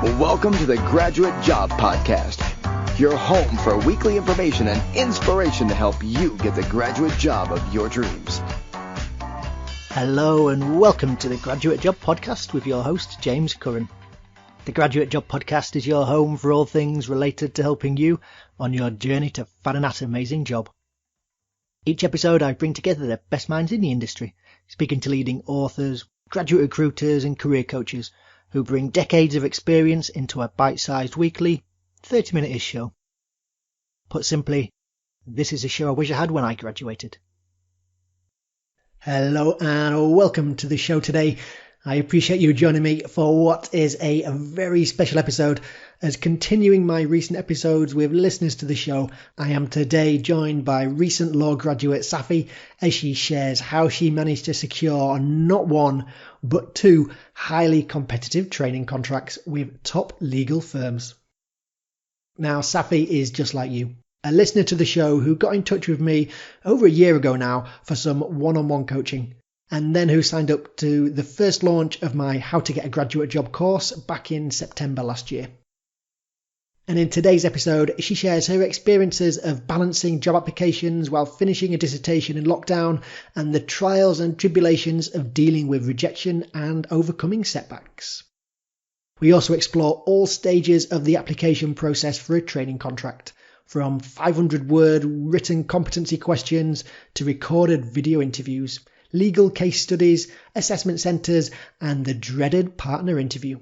Welcome to the Graduate Job Podcast, your home for weekly information and inspiration to help you get the graduate job of your dreams. Hello and welcome to the Graduate Job Podcast with your host, James Curran. The Graduate Job Podcast is your home for all things related to helping you on your journey to finding that amazing job. Each episode I bring together the best minds in the industry, speaking to leading authors, graduate recruiters and career coaches who bring decades of experience into a bite-sized weekly 30-minute-ish show. Put simply, this is a show I wish I had when I graduated. Hello and welcome to the show today. I appreciate you joining me for what is a very special episode. As continuing my recent episodes with listeners to the show, I am today joined by recent law graduate Saffy as she shares how she managed to secure not one, but two highly competitive training contracts with top legal firms. Now, Saffy is just like you, a listener to the show who got in touch with me over a year ago now for some one-on-one coaching, and then who signed up to the first launch of my How to Get a Graduate Job course back in September last year. And in today's episode, she shares her experiences of balancing job applications while finishing a dissertation in lockdown and the trials and tribulations of dealing with rejection and overcoming setbacks. We also explore all stages of the application process for a training contract, from 500-word written competency questions to recorded video interviews, legal case studies, assessment centres, and the dreaded partner interview.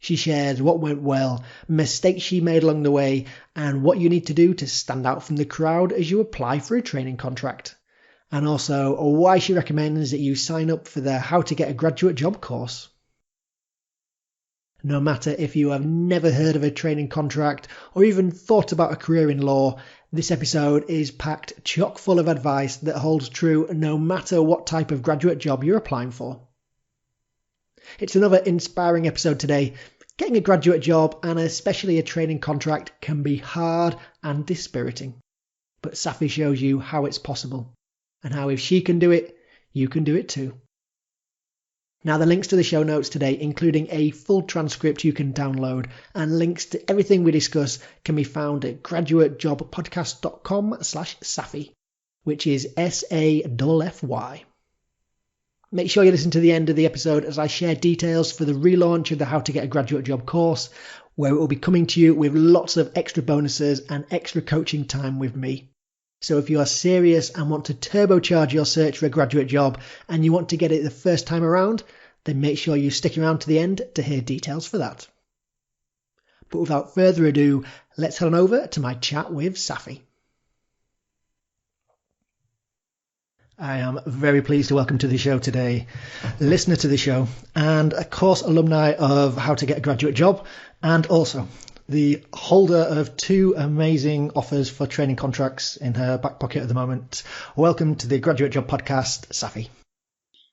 She shares what went well, mistakes she made along the way, and what you need to do to stand out from the crowd as you apply for a training contract. And also why she recommends that you sign up for the How to Get a Graduate Job course. No matter if you have never heard of a training contract or even thought about a career in law, this episode is packed chock full of advice that holds true no matter what type of graduate job you're applying for. It's another inspiring episode today. Getting a graduate job, and especially a training contract, can be hard and dispiriting. But Saffy shows you how it's possible, and how if she can do it, you can do it too. Now, the links to the show notes today, including a full transcript you can download, and links to everything we discuss, can be found at graduatejobpodcast.com/Saffy, which is SAFFY. Make sure you listen to the end of the episode as I share details for the relaunch of the How to Get a Graduate Job course, where it will be coming to you with lots of extra bonuses and extra coaching time with me. So if you are serious and want to turbocharge your search for a graduate job and you want to get it the first time around, then make sure you stick around to the end to hear details for that. But without further ado, let's head on over to my chat with Saffy. I am very pleased to welcome to the show today, listener to the show, and a course alumni of How to Get a Graduate Job, and also the holder of two amazing offers for training contracts in her back pocket at the moment. Welcome to the Graduate Job Podcast, Saffy.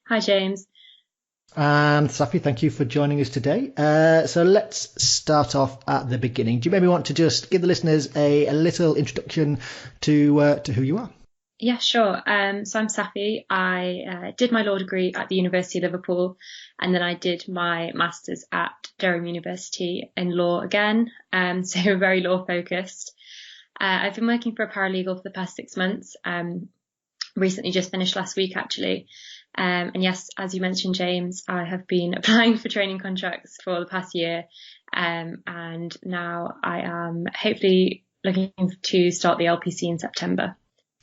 Hi, James. And Saffy, thank you for joining us today. So let's start off at the beginning. Do you maybe want to just give the listeners a little introduction to who you are? Yeah, sure. So I'm Saffy. I did my law degree at the University of Liverpool, and then I did my master's at Durham University in law again, so very law focused. I've been working for a paralegal for the past 6 months, recently just finished last week actually. And yes, as you mentioned, James, I have been applying for training contracts for the past year, and now I am hopefully looking to start the LPC in September.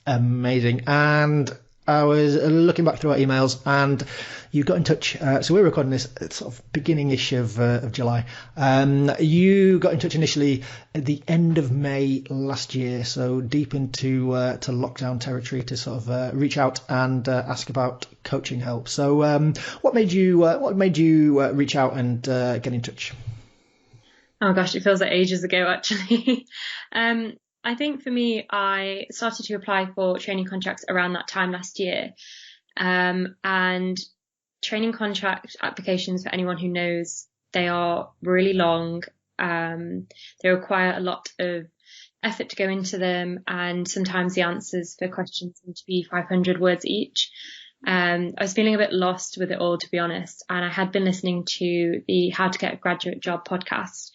Amazing. And I was looking back through our emails and you got in touch. So we're recording this at sort of beginning-ish of July. You got in touch initially at the end of May last year, so deep into to lockdown territory, to sort of reach out and ask about coaching help. So what made you reach out and get in touch? Oh gosh, it feels like ages ago actually. I think for me, I started to apply for training contracts around that time last year. And training contract applications, for anyone who knows, they are really long. They require a lot of effort to go into them, and sometimes the answers for questions seem to be 500 words each. I was feeling a bit lost with it all, to be honest. And I had been listening to the How to Get a Graduate Job podcast.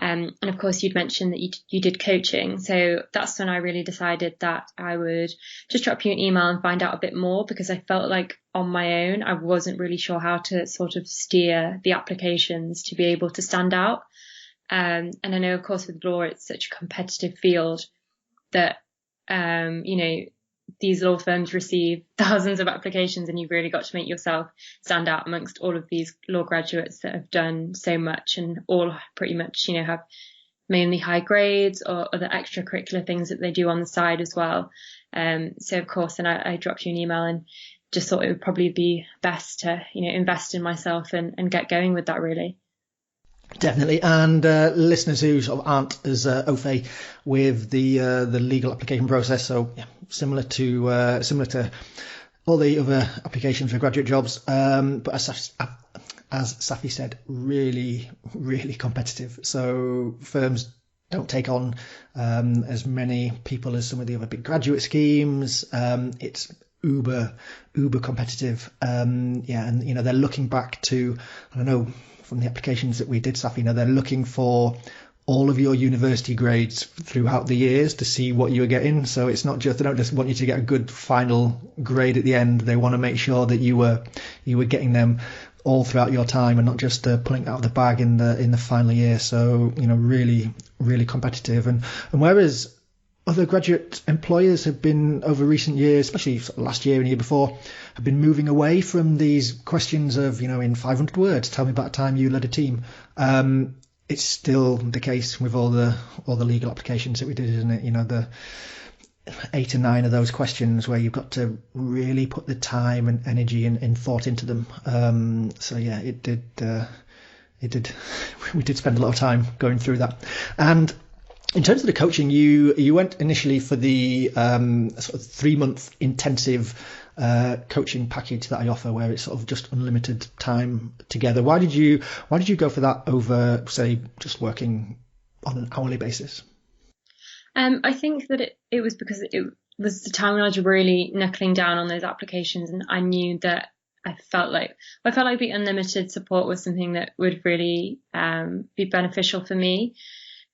And of course, you'd mentioned that you did coaching. So that's when I really decided that I would just drop you an email and find out a bit more, because I felt like on my own, I wasn't really sure how to sort of steer the applications to be able to stand out. And I know, of course, with law, it's such a competitive field that, these law firms receive thousands of applications, and you've really got to make yourself stand out amongst all of these law graduates that have done so much, and all pretty much, have mainly high grades or other extracurricular things that they do on the side as well. So of course, and I dropped you an email and just thought it would probably be best to, invest in myself and get going with that, really. Definitely, and listeners who sort of aren't as au fait with the legal application process, so yeah, similar to all the other applications for graduate jobs, but as Saffy said, really, really competitive. So firms don't take on as many people as some of the other big graduate schemes. It's uber competitive. And they're looking back to, I don't know, from the applications that we did, Saffy, they're looking for all of your university grades throughout the years to see what you were getting. So it's not just, they don't just want you to get a good final grade at the end. They want to make sure that you were getting them all throughout your time and not just pulling it out of the bag in the final year. So, really, really competitive. And whereas other graduate employers have been, over recent years, especially last year and year before, have been moving away from these questions of, in 500 words, tell me about a time you led a team. It's still the case with all the legal applications that we did, isn't it? The 8 or 9 of those questions where you've got to really put the time and energy and thought into them. So yeah, it did. We did spend a lot of time going through that. And in terms of the coaching, you went initially for the sort of 3-month intensive coaching package that I offer, where it's sort of just unlimited time together. Why did you go for that over, say, just working on an hourly basis? I think that it was because it was the time when I was really knuckling down on those applications, and I knew that I felt like the unlimited support was something that would really be beneficial for me.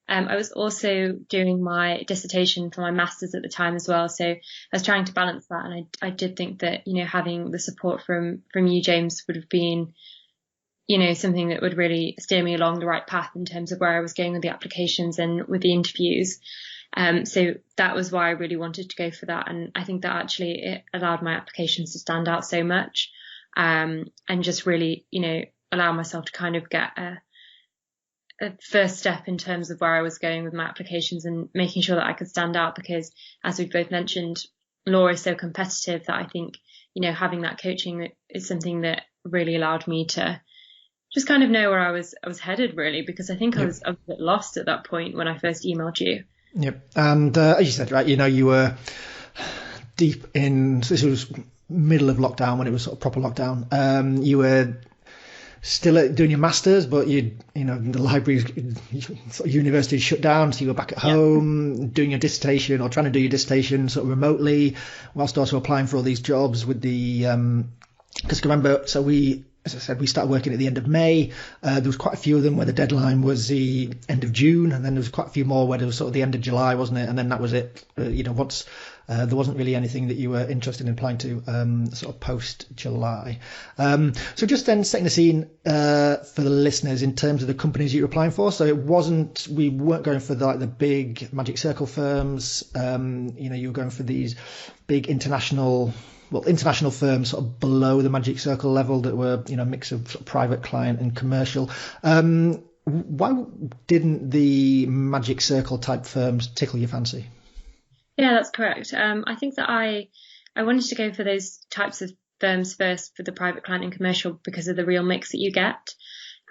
I was also doing my dissertation for my master's at the time as well, so I was trying to balance that, and I did think that having the support from you, James, would have been something that would really steer me along the right path in terms of where I was going with the applications and with the interviews. So that was why I really wanted to go for that, and I think that actually it allowed my applications to stand out so much, and just really allow myself to kind of get a first step in terms of where I was going with my applications and making sure that I could stand out, because as we've both mentioned, law is so competitive that I think, having that coaching is something that really allowed me to just kind of know where I was headed, really, because I think I was a bit lost at that point when I first emailed you. Yep. And as you said, right, you were deep in, so this was middle of lockdown, when it was sort of proper lockdown. You were still doing your masters, but the libraries, university shut down, so you were back at home doing your dissertation, or trying to do your dissertation sort of remotely, whilst also applying for all these jobs with the because remember, so as I said, we started working at the end of May. There was quite a few of them where the deadline was the end of June, and then there was quite a few more where it was sort of the end of July, wasn't it? And then that was it. Once there wasn't really anything that you were interested in applying to sort of post-July. So just then setting the scene for the listeners in terms of the companies you were applying for. So we weren't going for the big Magic Circle firms. You were going for these big international firms sort of below the Magic Circle level that were, a mix of, sort of private client and commercial. Why didn't the Magic Circle type firms tickle your fancy? Yeah, that's correct. I think that I wanted to go for those types of firms first, for the private client and commercial, because of the real mix that you get.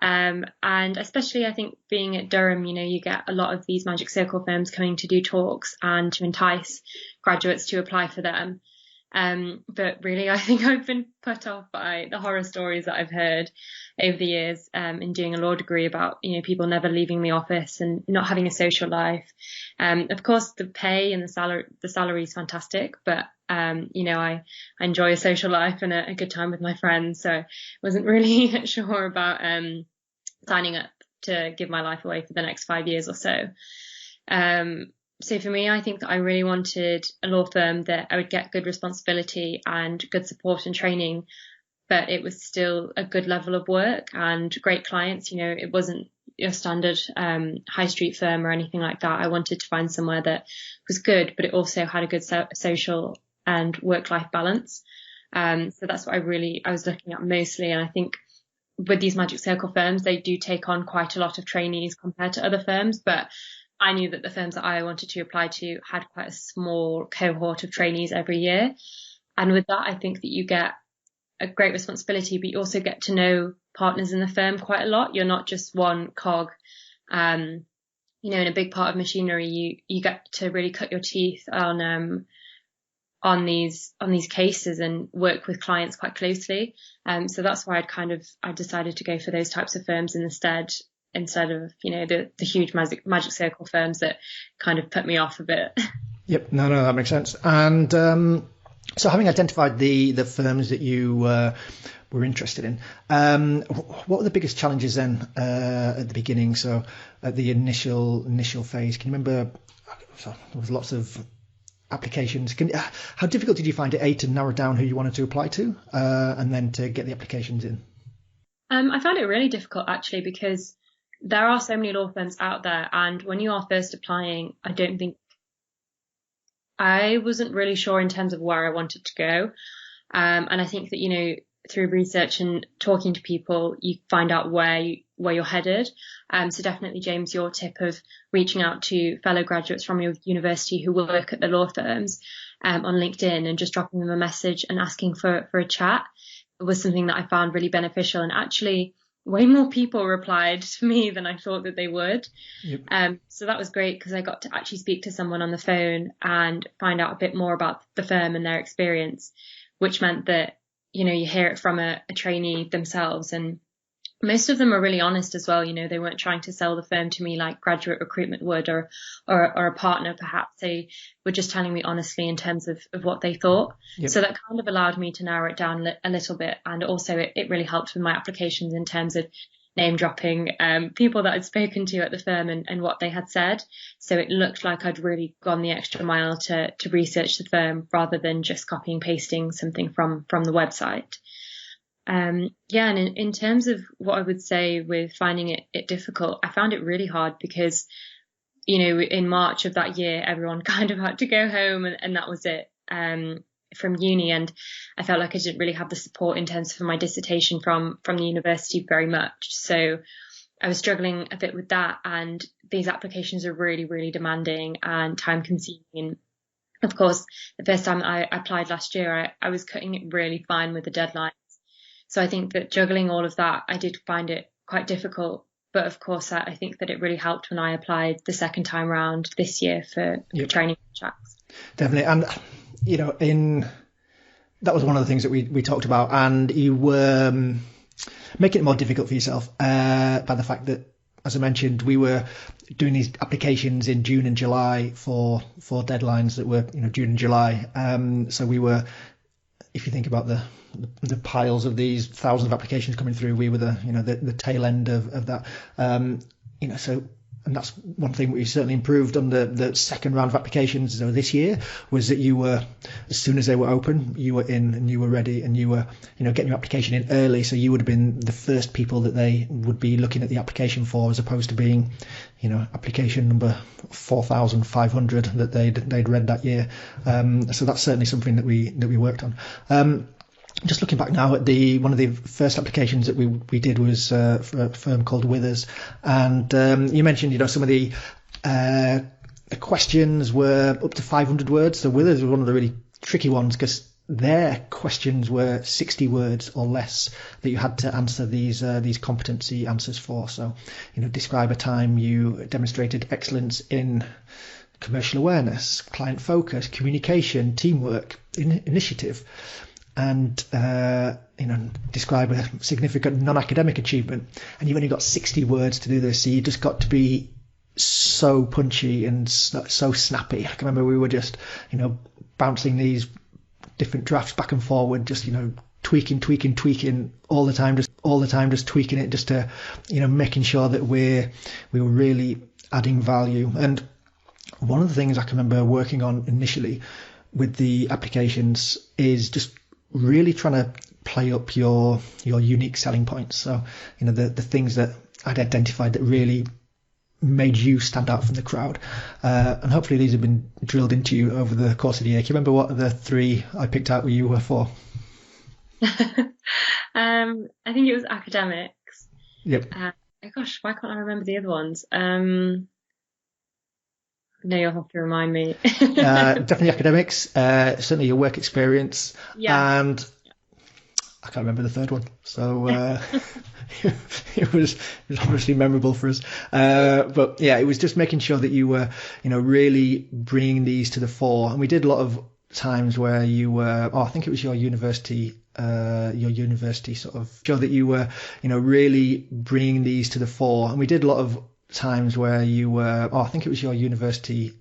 And especially, I think, being at Durham, you get a lot of these Magic Circle firms coming to do talks and to entice graduates to apply for them. But really, I think I've been put off by the horror stories that I've heard over the years in doing a law degree about, people never leaving the office and not having a social life. Of course, the pay and the salary is fantastic, but I enjoy a social life and a good time with my friends. So I wasn't really sure about signing up to give my life away for the next 5 years or so. So for me, I think that I really wanted a law firm that I would get good responsibility and good support and training, but it was still a good level of work and great clients. It wasn't your standard high street firm or anything like that. I wanted to find somewhere that was good, but it also had a good social and work-life balance. So that's what I was looking at mostly. And I think with these Magic Circle firms, they do take on quite a lot of trainees compared to other firms, but I knew that the firms that I wanted to apply to had quite a small cohort of trainees every year. And with that, I think that you get a great responsibility, but you also get to know partners in the firm quite a lot. You're not just one cog. In a big part of machinery, you get to really cut your teeth on these cases and work with clients quite closely. So that's why I decided to go for those types of firms instead of the huge magic circle firms that kind of put me off a bit. Yep, no, that makes sense. And so having identified the firms that you were interested in, what were the biggest challenges then at the beginning? So at the initial phase, can you remember? So there was lots of applications. How difficult did you find it, to narrow down who you wanted to apply to, and then to get the applications in? I found it really difficult actually, because there are so many law firms out there, and when you are first applying, I wasn't really sure in terms of where I wanted to go. And I think that, through research and talking to people, you find out where you're headed. So definitely, James, your tip of reaching out to fellow graduates from your university who work at the law firms on LinkedIn and just dropping them a message and asking for a chat was something that I found really beneficial. And actually, way more people replied to me than I thought that they would. Yep. So that was great, because I got to actually speak to someone on the phone and find out a bit more about the firm and their experience, which meant that, you hear it from a trainee themselves. And most of them are really honest as well. They weren't trying to sell the firm to me like graduate recruitment would, or a partner perhaps. They were just telling me honestly in terms of what they thought. Yep. So that kind of allowed me to narrow it down a little bit. And also it really helped with my applications in terms of name dropping people that I'd spoken to at the firm and what they had said. So it looked like I'd really gone the extra mile to research the firm rather than just copying and pasting something from the website. And in terms of what I would say with finding it difficult, I found it really hard because, in March of that year, everyone kind of had to go home and that was it from uni. And I felt like I didn't really have the support in terms of my dissertation from the university very much. So I was struggling a bit with that. And these applications are really, really demanding and time consuming. And of course, the first time I applied last year, I was cutting it really fine with the deadline. So I think that juggling all of that, I did find it quite difficult. But of course, I think that it really helped when I applied the second time round this year for training contracts. Definitely. And, that was one of the things that we talked about. And you were making it more difficult for yourself by the fact that, as I mentioned, we were doing these applications in June and July for deadlines that were, June and July. So we were, if you think about the piles of these thousands of applications coming through, we were the tail end of that. And that's one thing we certainly improved on the second round of applications this year, was that you were, as soon as they were open, you were in and you were ready, and you were, getting your application in early. So you would have been the first people that they would be looking at the application for, as opposed to being, application number 4,500 that they'd read that year. So that's certainly something that we worked on. Just looking back now at one of the first applications that we did was for a firm called Withers, and you mentioned some of the questions were up to 500 words. So Withers was one of the really tricky ones, because their questions were 60 words or less that you had to answer these competency answers for. So describe a time you demonstrated excellence in commercial awareness, client focus, communication, teamwork, initiative, and describe a significant non-academic achievement. And you've only got 60 words to do this, so you just got to be so punchy and so snappy. I can remember we were just bouncing these different drafts back and forward, just tweaking all the time, just tweaking it, just to making sure that we were really adding value. And one of the things I can remember working on initially with the applications is just really trying to play up your unique selling points. So the things that I'd identified that really made you stand out from the crowd, and hopefully these have been drilled into you over the course of the year. Can you remember what the 3 I picked out you were for? I think it was academics. Yep. Gosh, why can't I remember the other ones? No, you'll have to remind me. Definitely academics, certainly your work experience, and I can't remember the third one. So it was obviously memorable for us. But yeah, it was just making sure that you were, really bringing these to the fore. And we did a lot of times where you were, I think it was your university sort of show that you were, really bringing these to the fore. And we did a lot of times where you were, I think it was your university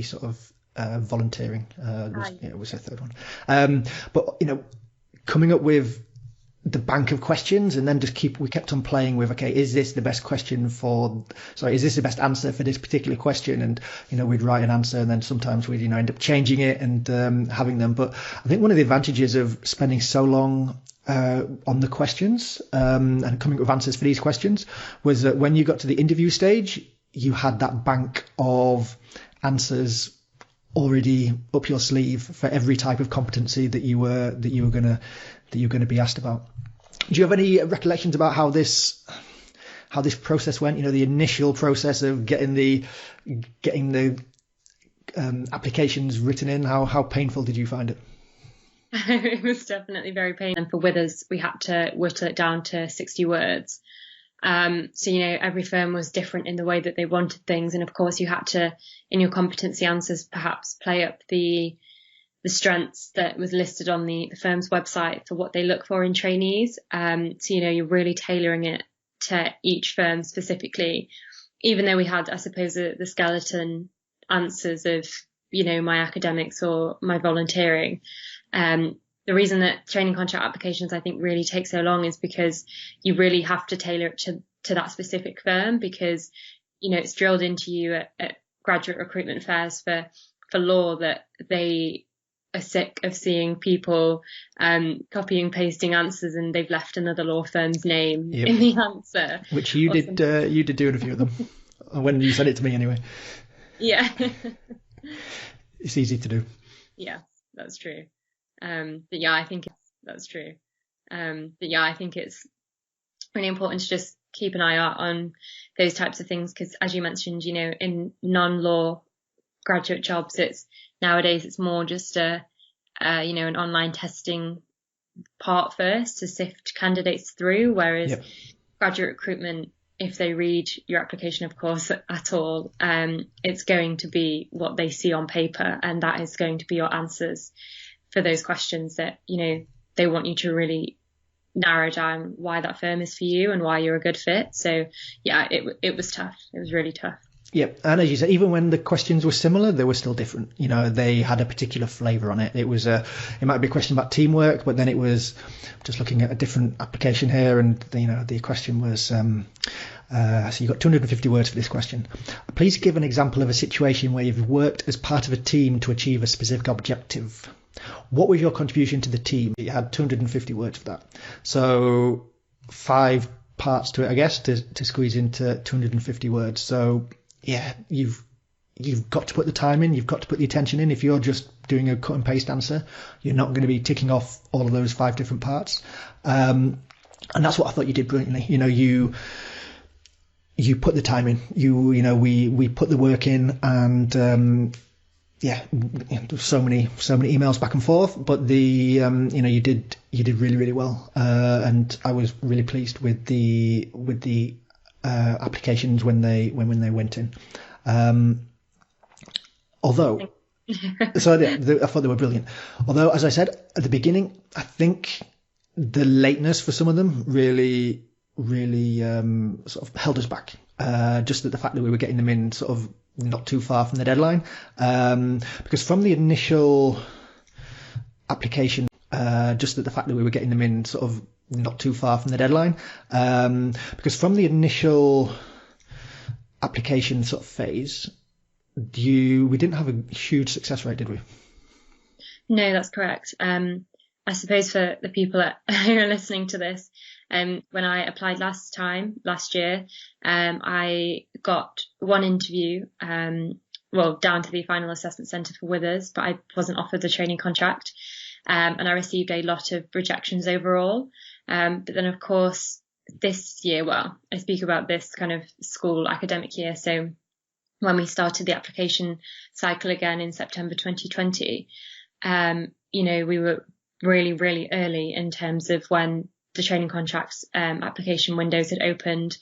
sort of volunteering. It was the third one. But coming up with the bank of questions, and then we kept on playing with, okay, is this the best answer for this particular question? And we'd write an answer, and then sometimes we'd end up changing it and having them. But I think one of the advantages of spending so long on the questions and coming up with answers for these questions was that when you got to the interview stage, you had that bank of answers already up your sleeve for every type of competency that you were going to be asked about. Do you have any recollections about how this process went? The initial process of getting the applications written in. How painful did you find it? It was definitely very painful. And for Withers, we had to whittle it down to 60 words. So, every firm was different in the way that they wanted things. And of course, you had to, in your competency answers, perhaps play up the strengths that was listed on the firm's website for what they look for in trainees. So, you're really tailoring it to each firm specifically, even though we had, I suppose, the skeleton answers of, my academics or my volunteering. The reason that training contract applications, I think, really take so long is because you really have to tailor it to that specific firm, because, it's drilled into you at graduate recruitment fairs for law that they are sick of seeing people copying, pasting answers, and they've left another law firm's name in the answer. Which you did do in a few of them, when you sent it to me anyway. Yeah. It's easy to do. Yeah, that's true. But yeah, I think that's true. I think it's really important to just keep an eye out on those types of things, because as you mentioned, in non-law graduate jobs, nowadays it's more just an online testing part first to sift candidates through, whereas graduate recruitment, if they read your application, of course, at all, it's going to be what they see on paper, and that is going to be your answers for those questions that, they want you to really narrow down why that firm is for you and why you're a good fit. So yeah, it was tough. It was really tough. Yeah, and as you said, even when the questions were similar, they were still different. They had a particular flavour on it. It might be a question about teamwork, but then it was just looking at a different application here, and the question was, so you got 250 words for this question. Please give an example of a situation where you've worked as part of a team to achieve a specific objective. What was your contribution to the team? You had 250 words for that. So 5 parts to it, I guess, to squeeze into 250 words. So yeah, you've got to put the time in, you've got to put the attention in. If you're just doing a cut and paste answer, you're not going to be ticking off all of those 5 different parts. And that's what I thought you did brilliantly. You put the time in. We put the work in, and so many emails back and forth, but you did really, really well, and I was really pleased with the applications when they went in. Although, so yeah, I thought they were brilliant. Although, as I said at the beginning, I think the lateness for some of them really sort of held us back. Just the fact that we were getting them in sort of not too far from the deadline. Because from the initial application, just the fact that we were getting them in sort of not too far from the deadline. Because from the initial application sort of phase, we didn't have a huge success rate, did we? No, that's correct. I suppose for the people who are listening to this, when I applied last year, I got one interview, down to the final assessment centre for Withers, but I wasn't offered the training contract. And I received a lot of rejections overall. But then, of course, this year, I speak about this kind of school academic year. So when we started the application cycle again in September 2020, we were really, really early in terms of when the training contracts application windows had opened.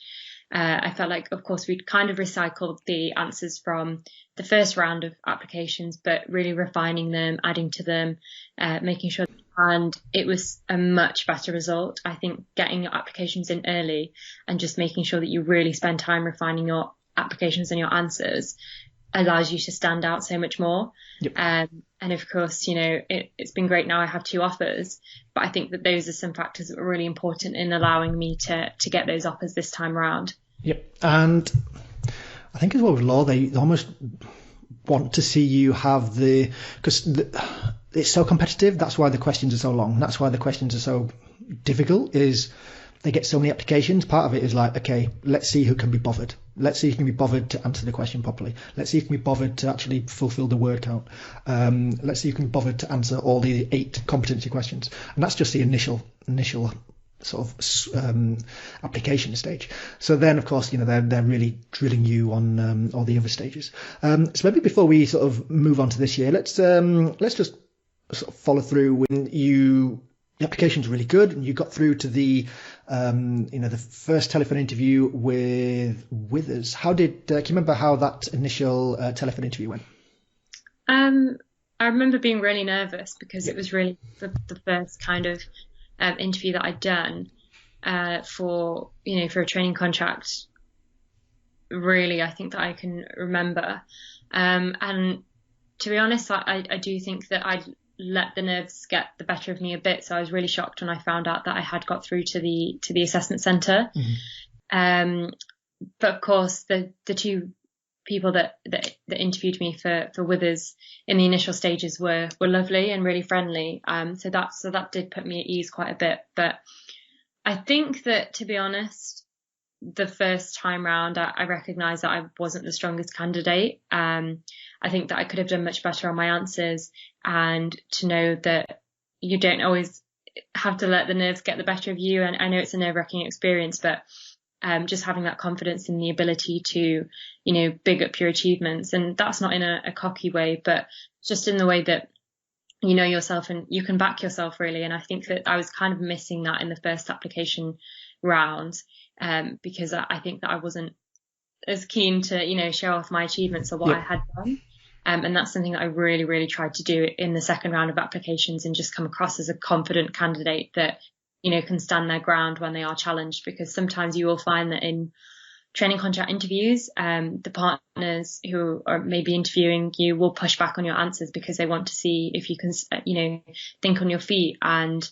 I felt like, of course, we'd kind of recycled the answers from the first round of applications, but really refining them, adding to them, making sure. And it was a much better result. I think getting your applications in early and just making sure that you really spend time refining your applications and your answers allows you to stand out so much more. Yep. And of course, it's been great now I have 2 offers, but I think that those are some factors that were really important in allowing me to get those offers this time around. Yep. And I think as well with law, they almost want to see you have because it's so competitive. That's why the questions are so long. That's why the questions are so difficult, is they get so many applications. Part of it is like, okay, let's see who can be bothered. Let's see who can be bothered to answer the question properly. Let's see who can be bothered to actually fulfill the word count. Let's see who can be bothered to answer all the 8 competency questions. And that's just the initial sort of application stage. So then, of course, they're really drilling you on all the other stages. So maybe before we sort of move on to this year, let's just sort of follow through. When the application's really good and you got through to the the first telephone interview with Withers. How can you remember how that initial telephone interview went? I remember being really nervous because it was really the first kind of interview that I'd done for a training contract. Really, I think that I can remember. And to be honest, I do think that I'd let the nerves get the better of me a bit. So I was really shocked when I found out that I had got through to the assessment centre. Mm-hmm. But of course, the 2 people that interviewed me for Withers in the initial stages were lovely and really friendly. So that did put me at ease quite a bit. But I think that, to be honest, the first time round, I recognised that I wasn't the strongest candidate. I think that I could have done much better on my answers, and to know that you don't always have to let the nerves get the better of you. And I know it's a nerve-wracking experience, but just having that confidence in the ability to, big up your achievements. And that's not in a cocky way, but just in the way that you know yourself and you can back yourself, really. And I think that I was kind of missing that in the first application round, because I think that I wasn't as keen to, show off my achievements or what I had done. And that's something that I really, really tried to do in the second round of applications, and just come across as a confident candidate that, can stand their ground when they are challenged. Because sometimes you will find that in training contract interviews, the partners who are maybe interviewing you will push back on your answers because they want to see if you can, think on your feet and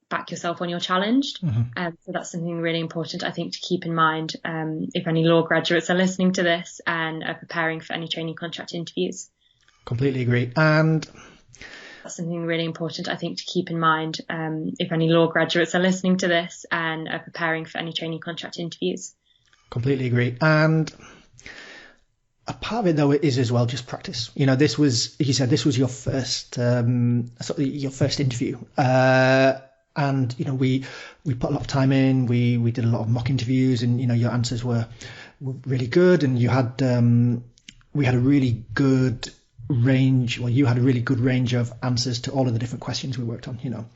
back yourself when you're challenged. Mm-hmm. So that's something really important, I think, to keep in mind if any law graduates are listening to this and are preparing for any training contract interviews. Completely agree. And that's something really important, I think, to keep in mind if any law graduates are listening to this and are preparing for any training contract interviews. Completely agree. And a part of it, though, is as well just practice. This was, you said, this was your first interview, and we put a lot of time in. We did a lot of mock interviews, and your answers were really good, and you had we had a really good range. Well, you had a really good range of answers to all of the different questions we worked on.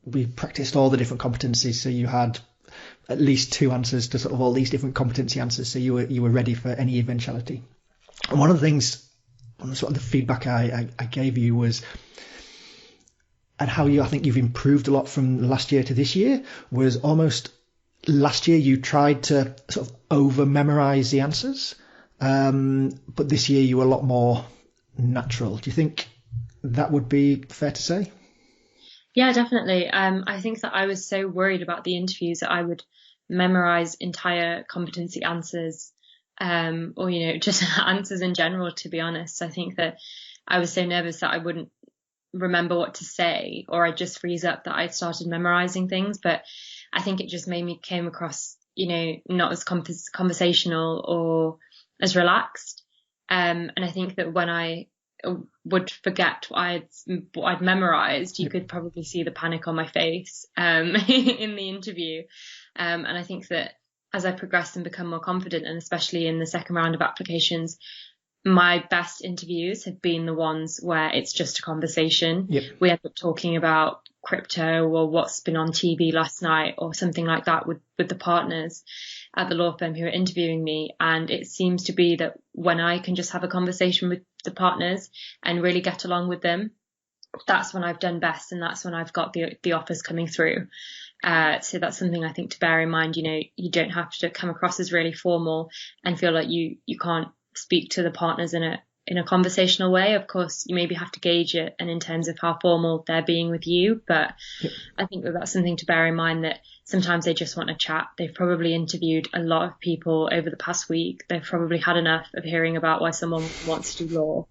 We practiced all the different competencies, so you had at least 2 answers to sort of all these different competency answers, so you were ready for any eventuality. And one of the things sort of the feedback I gave you was, and how I think you've improved a lot from last year to this year, was almost last year you tried to sort of over memorize the answers, but this year you were a lot more natural. Do you think that would be fair to say? Yeah, definitely. I think that I was so worried about the interviews that I would memorize entire competency answers, or, just answers in general, to be honest. I think that I was so nervous that I wouldn't remember what to say, or I'd just freeze up, that I'd started memorizing things. But I think it just came across, not as conversational or as relaxed. And I think that when I would forget what I'd memorized, you could probably see the panic on my face in the interview. And I think that as I progressed and become more confident, and especially in the second round of applications, my best interviews have been the ones where it's just a conversation. Yep. We end up talking about crypto or what's been on TV last night or something like that with the partners at the law firm who are interviewing me. And it seems to be that when I can just have a conversation with the partners and really get along with them, that's when I've done best, and that's when I've got the offers coming through. So that's something I think to bear in mind. You don't have to come across as really formal and feel like you can't speak to the partners in a conversational way. Of course, you maybe have to gauge it, and in terms of how formal they're being with you. But I think that that's something to bear in mind, that sometimes they just want to chat. They've probably interviewed a lot of people over the past week. They've probably had enough of hearing about why someone wants to do law,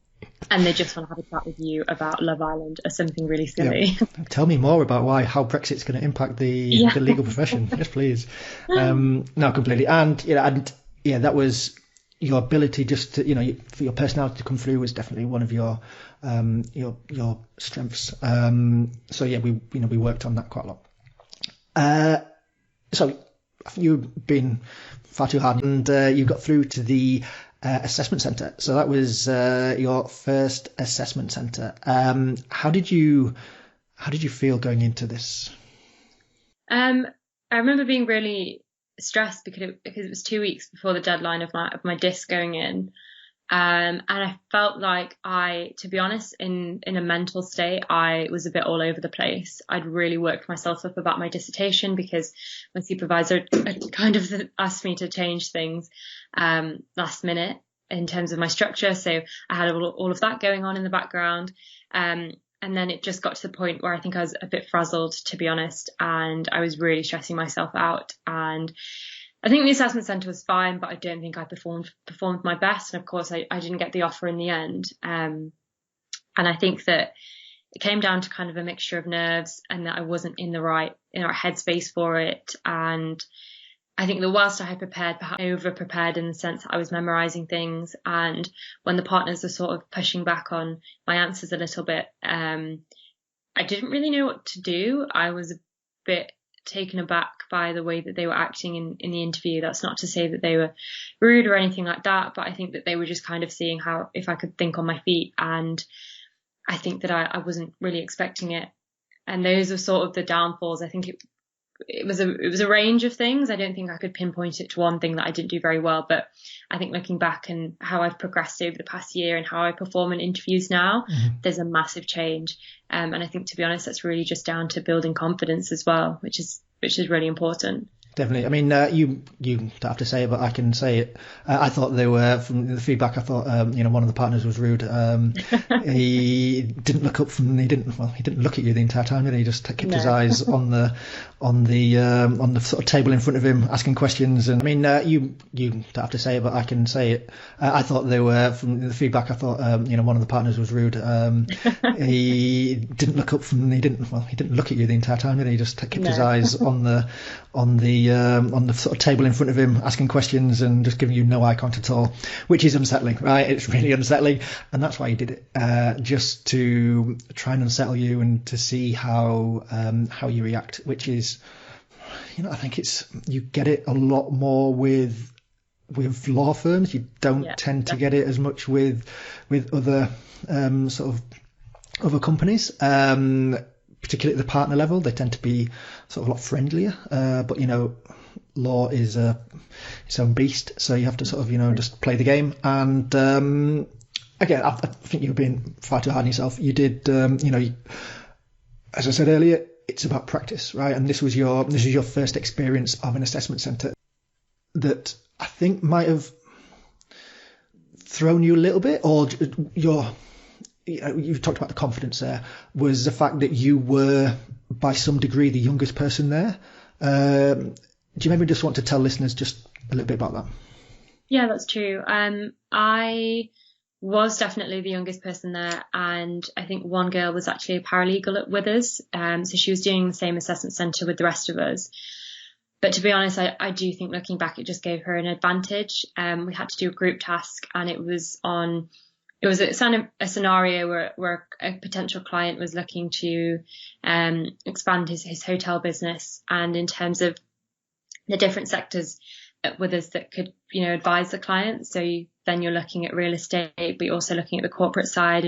and they just want to have a chat with you about Love Island or something really silly. Yeah. Tell me more about how Brexit's going to impact the legal profession. Yes, please. No, completely. And that was your ability just to, for your personality to come through was definitely one of your strengths. So yeah, we worked on that quite a lot. So you've been far too hard, and you got through to the assessment centre. So that was your first assessment centre. How did you feel going into this? I remember being really stressed because it was 2 weeks before the deadline of my disc going in. And I felt like to be honest, in a mental state, I was a bit all over the place. I'd really worked myself up about my dissertation because my supervisor kind of asked me to change things last minute in terms of my structure. So I had all of that going on in the background. And then it just got to the point where I think I was a bit frazzled, to be honest, and I was really stressing myself out. And I think the assessment centre was fine, but I don't think I performed my best. And of course, I didn't get the offer in the end. And I think that it came down to kind of a mixture of nerves, and that I wasn't in the right headspace for it. And I think that whilst I had prepared, perhaps over prepared in the sense that I was memorising things, and when the partners were sort of pushing back on my answers a little bit, I didn't really know what to do. I was a bit taken aback by the way that they were acting in the interview. That's not to say that they were rude or anything like that, but I think that they were just kind of seeing if I could think on my feet, and I think that I wasn't really expecting it. And those are sort of the downfalls. I think it was a range of things. I don't think I could pinpoint it to one thing that I didn't do very well, but I think looking back and how I've progressed over the past year and how I perform in interviews now, there's a massive change. And I think, to be honest, that's really just down to building confidence as well, which is really important. Definitely. I mean, you don't have to say it, but I can say it. I thought they were, from the feedback, I thought, one of the partners was rude. He didn't look up he didn't look at you the entire time, did he? He just kept his eyes on the sort of table in front of him, asking questions. And I mean, you don't have to say it, but I can say it. I thought they were, from the feedback, I thought, one of the partners was rude. He didn't look up he didn't look at you the entire time, did he? He just kept his eyes on the sort of table in front of him, asking questions and just giving you no eye contact at all, which is unsettling, right? It's really unsettling, and that's why he did it, just to try and unsettle you and to see how you react, which is, I think you get it a lot more with law firms. You don't tend to get it as much with other sort of other companies. Particularly at the partner level, they tend to be sort of a lot friendlier. But law is its own beast, so you have to sort of just play the game. And again, I think you're being far too hard on yourself. You did, as I said earlier, it's about practice, right? And this was your first experience of an assessment centre that I think might have thrown you a little bit, or you talked about the confidence there, was the fact that you were, by some degree, the youngest person there. Do you maybe just want to tell listeners just a little bit about that? Yeah, that's true. I was definitely the youngest person there, and I think one girl was actually a paralegal with us. So she was doing the same assessment centre with the rest of us. But to be honest, I do think looking back, it just gave her an advantage. We had to do a group task, and it was a scenario where a potential client was looking to expand his hotel business, and in terms of the different sectors with us that could, advise the client. So then you're looking at real estate, but you're also looking at the corporate side,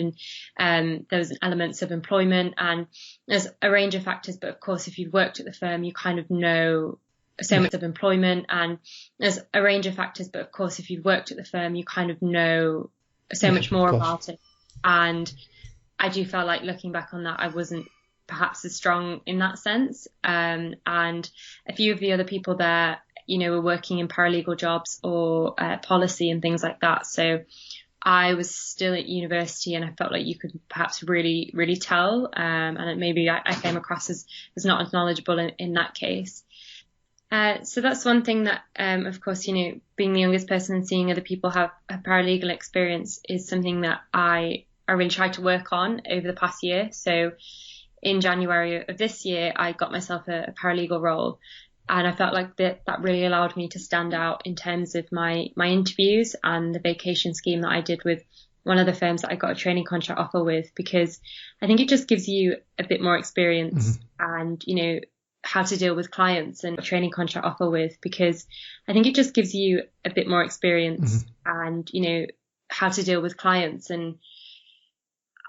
and there's elements of employment, and there's a range of factors. But of course, if you've worked at the firm, you kind of know so much of employment, and there's a range of factors. But of course, if you've worked at the firm, you kind of know so much more about it. And I do feel like, looking back on that, I wasn't perhaps as strong in that sense. And a few of the other people there, were working in paralegal jobs or policy and things like that. So I was still at university, and I felt like you could perhaps really, really tell. And maybe I came across as not as knowledgeable in that case. So that's one thing that, of course, being the youngest person and seeing other people have a paralegal experience is something that I really tried to work on over the past year. So in January of this year, I got myself a paralegal role, and I felt like that really allowed me to stand out in terms of my interviews and the vacation scheme that I did with one of the firms that I got a training contract offer with, because I think it just gives you a bit more experience and, how to deal with clients, and a training contract offer with, because I think it just gives you a bit more experience and, how to deal with clients. And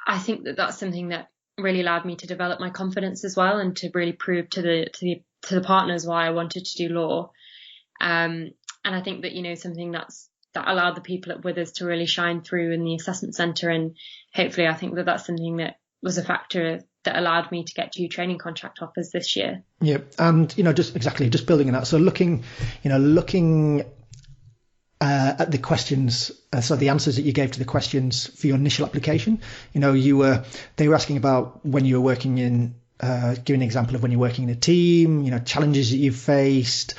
I think that that's something that really allowed me to develop my confidence as well, and to really prove to the partners why I wanted to do law. And I think that, something that allowed the people with us to really shine through in the assessment centre. And hopefully I think that that's something that was a factor that allowed me to get 2 training contract offers this year. Yeah. And, just building on that. So looking at the questions, so the answers that you gave to the questions for your initial application, they were asking about when you were working in, give an example of when you're working in a team, challenges that you've faced,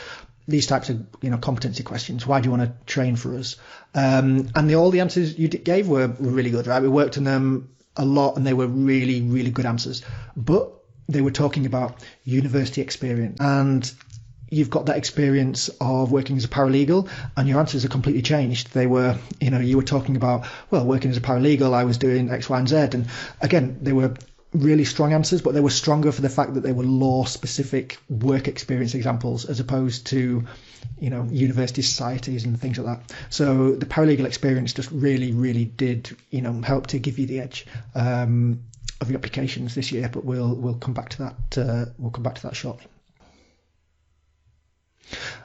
these types of, competency questions. Why do you want to train for us? And all the answers you gave were really good, right? We worked on them a lot, and they were really, really good answers. But they were talking about university experience, and you've got that experience of working as a paralegal, and your answers are completely changed. They were, you were talking about, well, working as a paralegal, I was doing X, Y, and Z. And again, they were really strong answers, but they were stronger for the fact that they were law specific work experience examples, as opposed to, university societies and things like that. So the paralegal experience just really, really did, help to give you the edge of your applications this year. But we'll come back to that. We'll come back to that shortly.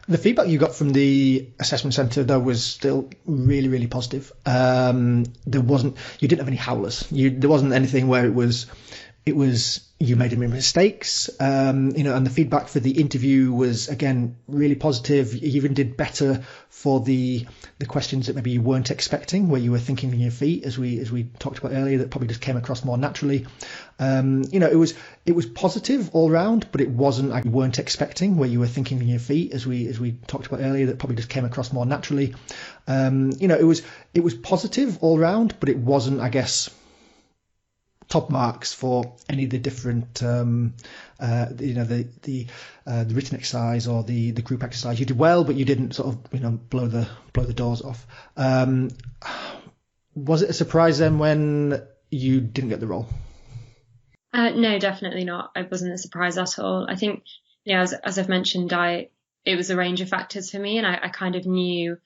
The feedback you got from the assessment centre, though, was still really, really positive. You didn't have any howlers. There wasn't anything where it was you made any mistakes. And the feedback for the interview was, again, really positive. You even did better for the questions that maybe you weren't expecting, where you were thinking on your feet, as we talked about earlier, that probably just came across more naturally. It was positive all round, but it wasn't like you weren't expecting, where you were thinking on your feet, as we talked about earlier, that probably just came across more naturally. It was positive all round, but it wasn't, I guess, top marks for any of the different, the written exercise or the group exercise. You did well, but you didn't sort of, blow the doors off. Was it a surprise then when you didn't get the role? No, definitely not. It wasn't a surprise at all. I think, as I've mentioned, it was a range of factors for me, and I kind of knew,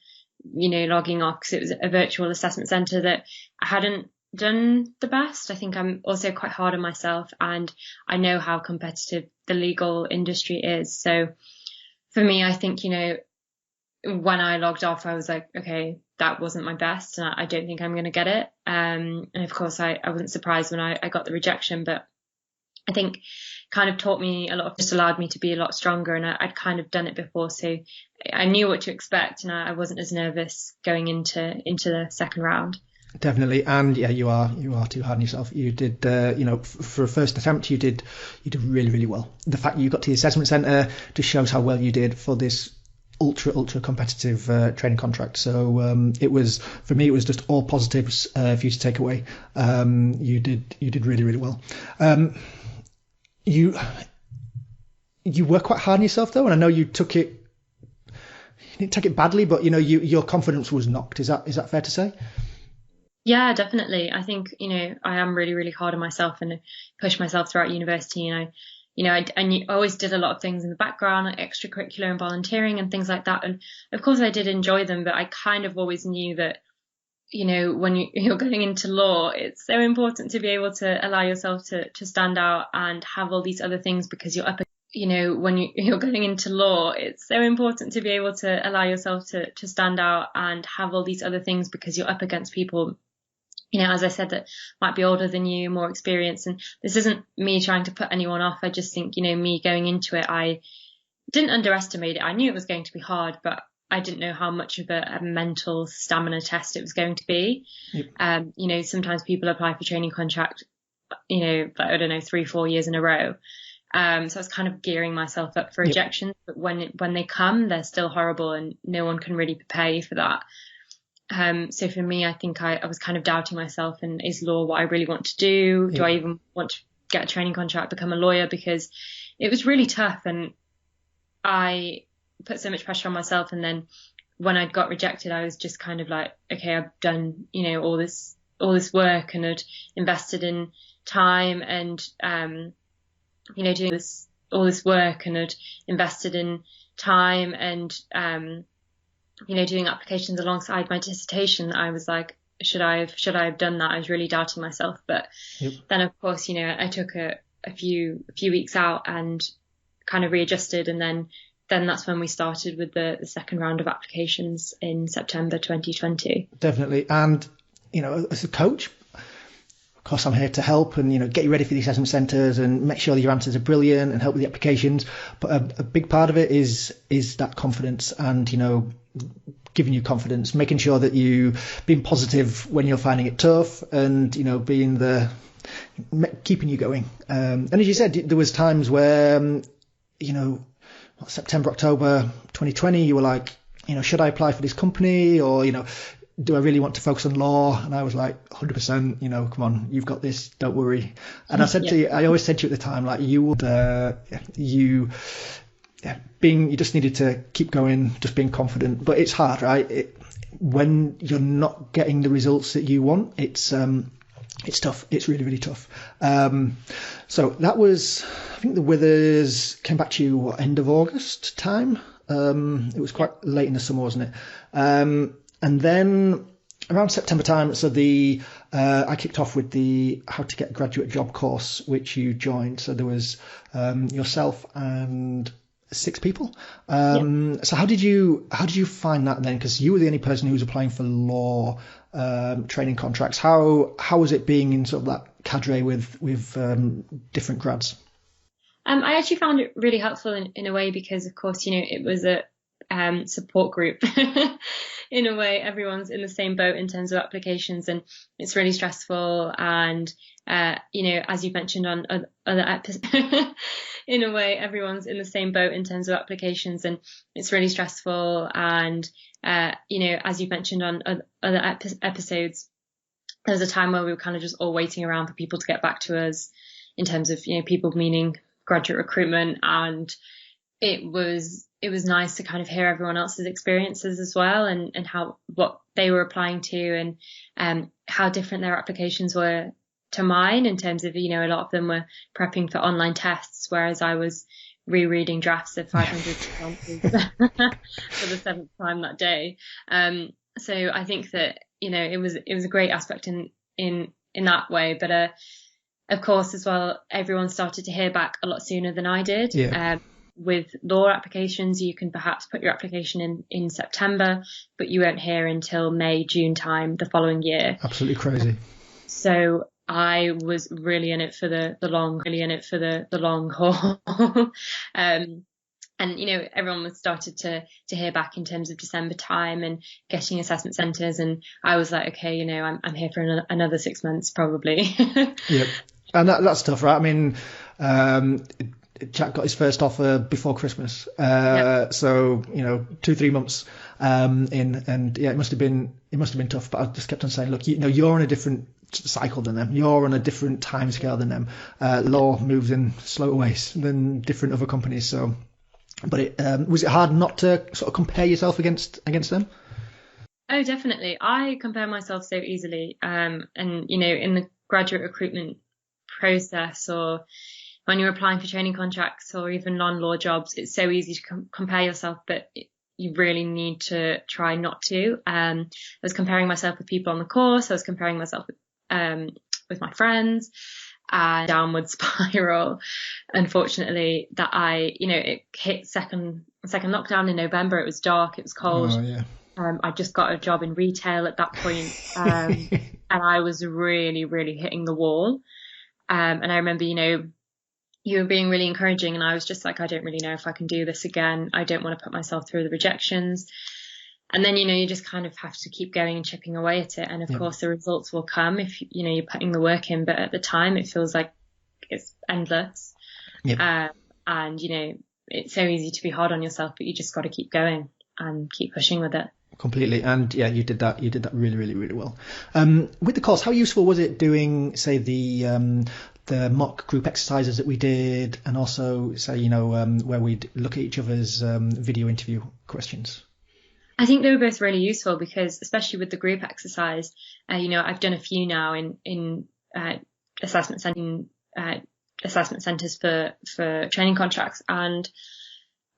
logging off, because it was a virtual assessment centre, that I hadn't done the best. I think I'm also quite hard on myself, and I know how competitive the legal industry is. So for me, I think, when I logged off, I was like, okay, that wasn't my best, and I don't think I'm going to get it. And of course, I wasn't surprised when I got the rejection, but I think kind of taught me a lot, just allowed me to be a lot stronger, and I'd kind of done it before, so I knew what to expect, and I wasn't as nervous going into the second round. Definitely. And yeah, you are too hard on yourself. You did, for a first attempt, you did really, really well. The fact you got to the assessment centre just shows how well you did for this ultra competitive training contract. So it was, for me, it was just all positives for you to take away. You did really, really well. You work quite hard on yourself though, and I know you didn't take it badly, but your confidence was knocked. Is that fair to say? Yeah, definitely. I think, I am really, really hard on myself and push myself throughout university. And I always did a lot of things in the background, like extracurricular and volunteering and things like that. And of course I did enjoy them, but I kind of always knew that, when you're going into law, it's so important to be able to allow yourself to stand out and have all these other things because you're up. When you're going into law, it's so important to be able to allow yourself to stand out and have all these other things because you're up against people, as I said, that might be older than you, more experienced. And this isn't me trying to put anyone off. I just think, me going into it, I didn't underestimate it. I knew it was going to be hard, but I didn't know how much of a mental stamina test it was going to be. Yep. Sometimes people apply for training contract, I don't know, 3-4 years in a row. So I was kind of gearing myself up for rejection, but when they come, they're still horrible and no one can really prepare you for that. So for me, I think I was kind of doubting myself, and is law what I really want to do? Do I even want to get a training contract, become a lawyer? Because it was really tough, and I put so much pressure on myself. And then when I got rejected, I was just kind of like, okay, I've done, all this work, and had invested in time and, doing all this work, and had invested in time and, doing applications alongside my dissertation. I was like, should I have done that? I was really doubting myself. But then, of course, I took a few weeks out and kind of readjusted, and then that's when we started with the second round of applications in September 2020. Definitely. And as a coach, of course, I'm here to help and get you ready for the assessment centres and make sure that your answers are brilliant and help with the applications. But a big part of it is that confidence, and giving you confidence, making sure that you being positive when you're finding it tough, and being keeping you going. And as you said, there was times where September, October 2020, you were like, should I apply for this company, or do I really want to focus on law? And I was like, 100%, come on, you've got this, don't worry. And I said to you, I always said to you at the time, like, you would, you just needed to keep going, just being confident. But it's hard, right? When you're not getting the results that you want, it's tough. It's really, really tough. So that was, I think the Withers came back to you end of August time. It was quite late in the summer, wasn't it? And then around September time, so I kicked off with the How to Get a Graduate Job course, which you joined. So there was yourself and 6 people. So how did you find that then? Because you were the only person who was applying for law training contracts. How was it being in sort of that cadre with different grads? I actually found it really helpful in a way, because of course, it was a support group. In a way, everyone's in the same boat in terms of applications, and it's really stressful. And as you've mentioned on other episodes, in a way, everyone's in the same boat in terms of applications, and it's really stressful. And as you've mentioned on other episodes, there was a time where we were kind of just all waiting around for people to get back to us, in terms of people meaning graduate recruitment. And it was nice to kind of hear everyone else's experiences as well, and what they were applying to, and how different their applications were to mine, in terms of, a lot of them were prepping for online tests, whereas I was rereading drafts of 500 answers for the 7th time that day. So I think that, it was a great aspect in that way. But of course, as well, everyone started to hear back a lot sooner than I did. with law applications, you can perhaps put your application in September, but you won't hear until May, June time the following year. Absolutely crazy. So I was really in it for the long haul. And, everyone was started to hear back in terms of December time and getting assessment centres. And I was like, okay, I'm here for another 6 months probably. Yep. And that's tough, right? I mean, Jack got his first offer before Christmas. Yep. So, 2-3 months in, and yeah, it must have been tough. But I just kept on saying, look, you're on a different cycle than them. You're on a different time scale than them. Law moves in slower ways than different other companies. So, but was it hard not to sort of compare yourself against them? Oh, definitely. I compare myself so easily. And, in the graduate recruitment process, or when you're applying for training contracts or even non-law jobs, it's so easy to compare yourself, but you really need to try not to. I was comparing myself with people on the course. I was comparing myself with my friends, and downward spiral. Unfortunately, that it hit second lockdown in November. It was dark. It was cold. Oh, yeah. I just got a job in retail at that point, and I was really, really hitting the wall. And I remember, you were being really encouraging, and I was just like, I don't really know if I can do this again. I don't want to put myself through the rejections. And then, you just kind of have to keep going and chipping away at it. And of course, the results will come if, you're putting the work in. But at the time, it feels like it's endless. Yep. And, it's so easy to be hard on yourself, but you just got to keep going and keep pushing with it. Completely. And yeah, you did that really, really, really well. With the course, how useful was it doing, say, the mock group exercises that we did, and also, say, where we'd look at each other's video interview questions? I think they were both really useful because, especially with the group exercise, I've done a few now in assessment centres for training contracts, and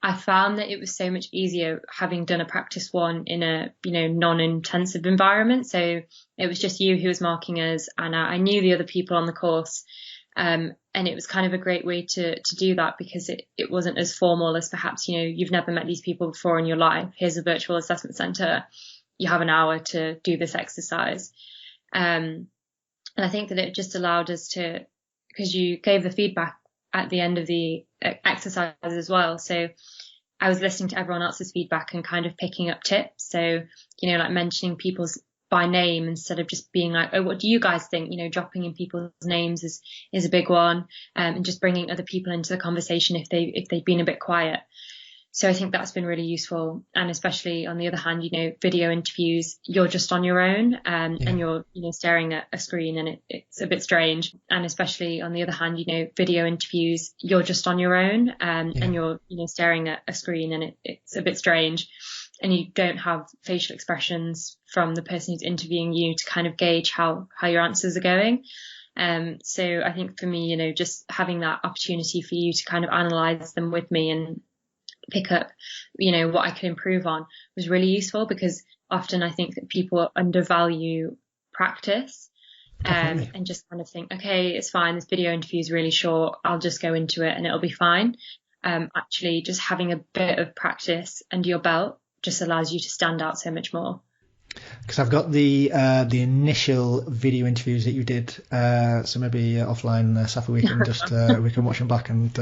I found that it was so much easier having done a practice one in a non-intensive environment. So it was just you who was marking us, and I knew the other people on the course. And it was kind of a great way to do that, because it wasn't as formal as perhaps, you've never met these people before in your life. Here's a virtual assessment centre. You have an hour to do this exercise. And I think that it just allowed us to, because you gave the feedback at the end of the exercise as well. So I was listening to everyone else's feedback and kind of picking up tips. So, like mentioning people's by name instead of just being like, oh, what do you guys think? Dropping in people's names is a big one, and just bringing other people into the conversation if they've been a bit quiet. So I think that's been really useful. And especially on the other hand, video interviews, you're just on your own, and you're, staring at a screen, and it's a bit strange. And especially on the other hand, video interviews, you're just on your own, and you're, staring at a screen, and it's a bit strange. And you don't have facial expressions from the person who's interviewing you to kind of gauge how your answers are going. So I think for me, just having that opportunity for you to kind of analyze them with me and pick up, what I could improve on was really useful, because often I think that people undervalue practice, and just kind of think, okay, it's fine. This video interview is really short. I'll just go into it and it'll be fine. Actually, just having a bit of practice under your belt just allows you to stand out so much more. Because I've got the initial video interviews that you did, so maybe offline, Saffy, we can just we can watch them back and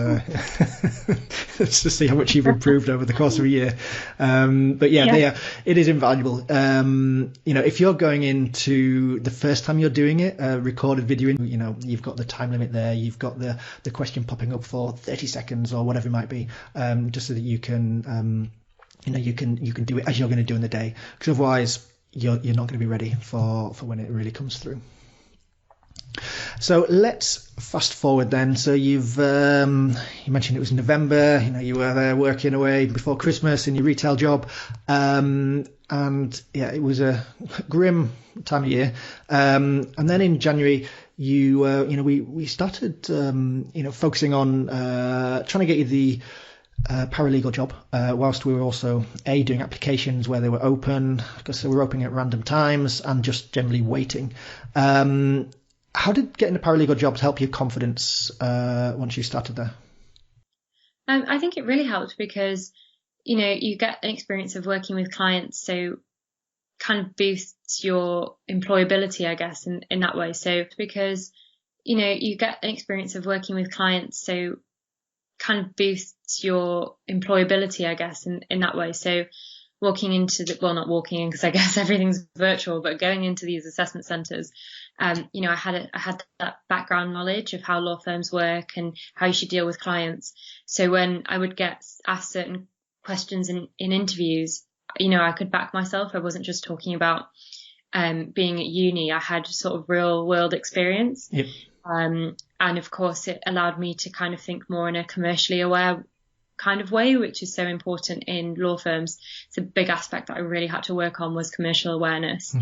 just to see how much you've improved over the course of a year. But it is invaluable. If you're going into the first time you're doing it, recorded video, you've got the time limit there, you've got the question popping up for 30 seconds or whatever it might be, just so that you can you can do it as you're going to do in the day, because otherwise you're not going to be ready for when it really comes through. So let's fast forward then. So you've you mentioned it was November. You were there working away before Christmas in your retail job, and it was a grim time of year. And then in January, we started focusing on trying to get you the paralegal job, whilst we were also doing applications where they were open, because they were opening at random times, and just generally waiting. How did getting a paralegal job help your confidence once you started there? I think it really helped because, you get an experience of working with clients, so kind of boosts your employability, I guess, in that way. So because, you get an experience of working with clients, so kind of boosts your employability, I guess, in that way. So walking into not walking in because I guess everything's virtual, but going into these assessment centres, I had that background knowledge of how law firms work and how you should deal with clients. So when I would get asked certain questions in interviews, I could back myself. I wasn't just talking about being at uni. I had sort of real world experience. Yep. And of course, it allowed me to kind of think more in a commercially aware kind of way, which is so important in law firms. It's a big aspect that I really had to work on was commercial awareness,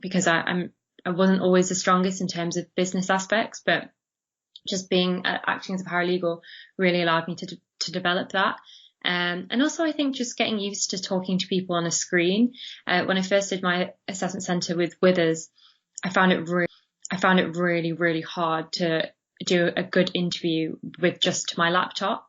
because I wasn't always the strongest in terms of business aspects, but just acting as a paralegal really allowed me to develop that. And also, I think just getting used to talking to people on a screen. When I first did my assessment centre with Withers, I found it really, really hard to do a good interview with just my laptop.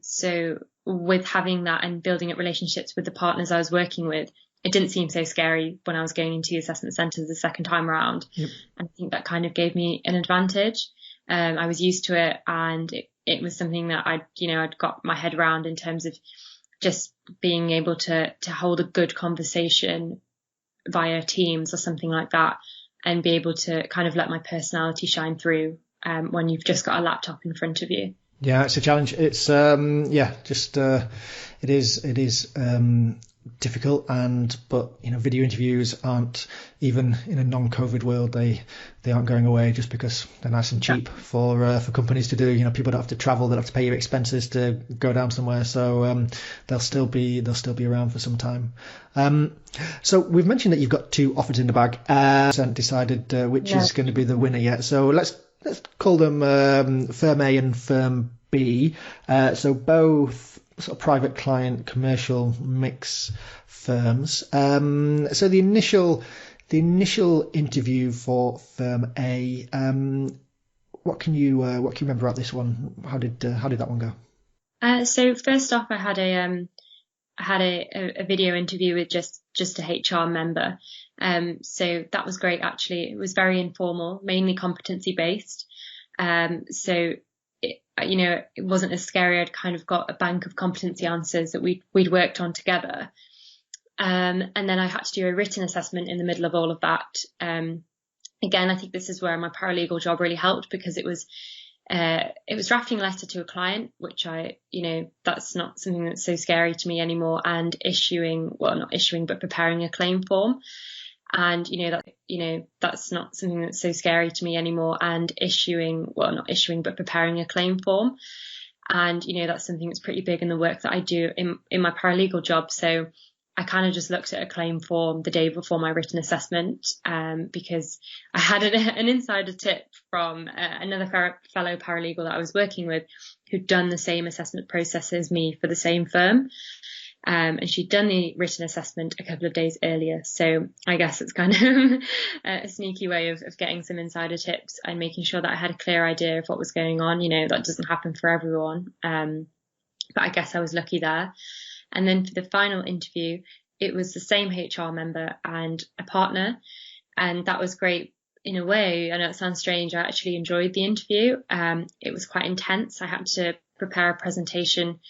So with having that and building up relationships with the partners I was working with, it didn't seem so scary when I was going into the assessment centres the second time around. Yep. And I think that kind of gave me an advantage. I was used to it, and it was something that I'd got my head around in terms of just being able to hold a good conversation via Teams or something like that, and be able to kind of let my personality shine through when you've just got a laptop in front of you. Yeah, it's a challenge. It's it is difficult, but video interviews aren't, even in a non-COVID world, they aren't going away just because they're nice and cheap for companies to do. People don't have to travel, they don't have to pay your expenses to go down somewhere, so they'll still be around for some time. So we've mentioned that you've got 2 offers in the bag. Haven't decided which is going to be the winner yet. So let's call them Firm A and Firm B. So both sort of private client commercial mix firms. So the initial interview for Firm A, what can you remember about this one? How did that one go? So first off, I had a video interview with just a HR member. So that was great, actually. It was very informal, mainly competency based. So it wasn't as scary. I'd kind of got a bank of competency answers that we'd worked on together. And then I had to do a written assessment in the middle of all of that. Again, I think this is where my paralegal job really helped, because it was drafting a letter to a client, which that's not something that's so scary to me anymore, and preparing a claim form. And, that's not something that's so scary to me anymore, and preparing a claim form. And, that's something that's pretty big in the work that I do in my paralegal job. So I kind of just looked at a claim form the day before my written assessment, because I had an insider tip from another fellow paralegal that I was working with, who'd done the same assessment process as me for the same firm. And she'd done the written assessment a couple of days earlier. So I guess it's kind of a sneaky way of getting some insider tips and making sure that I had a clear idea of what was going on. That doesn't happen for everyone. But I guess I was lucky there. And then for the final interview, it was the same HR member and a partner. And that was great in a way. I know it sounds strange. I actually enjoyed the interview. It was quite intense. I had to prepare a presentation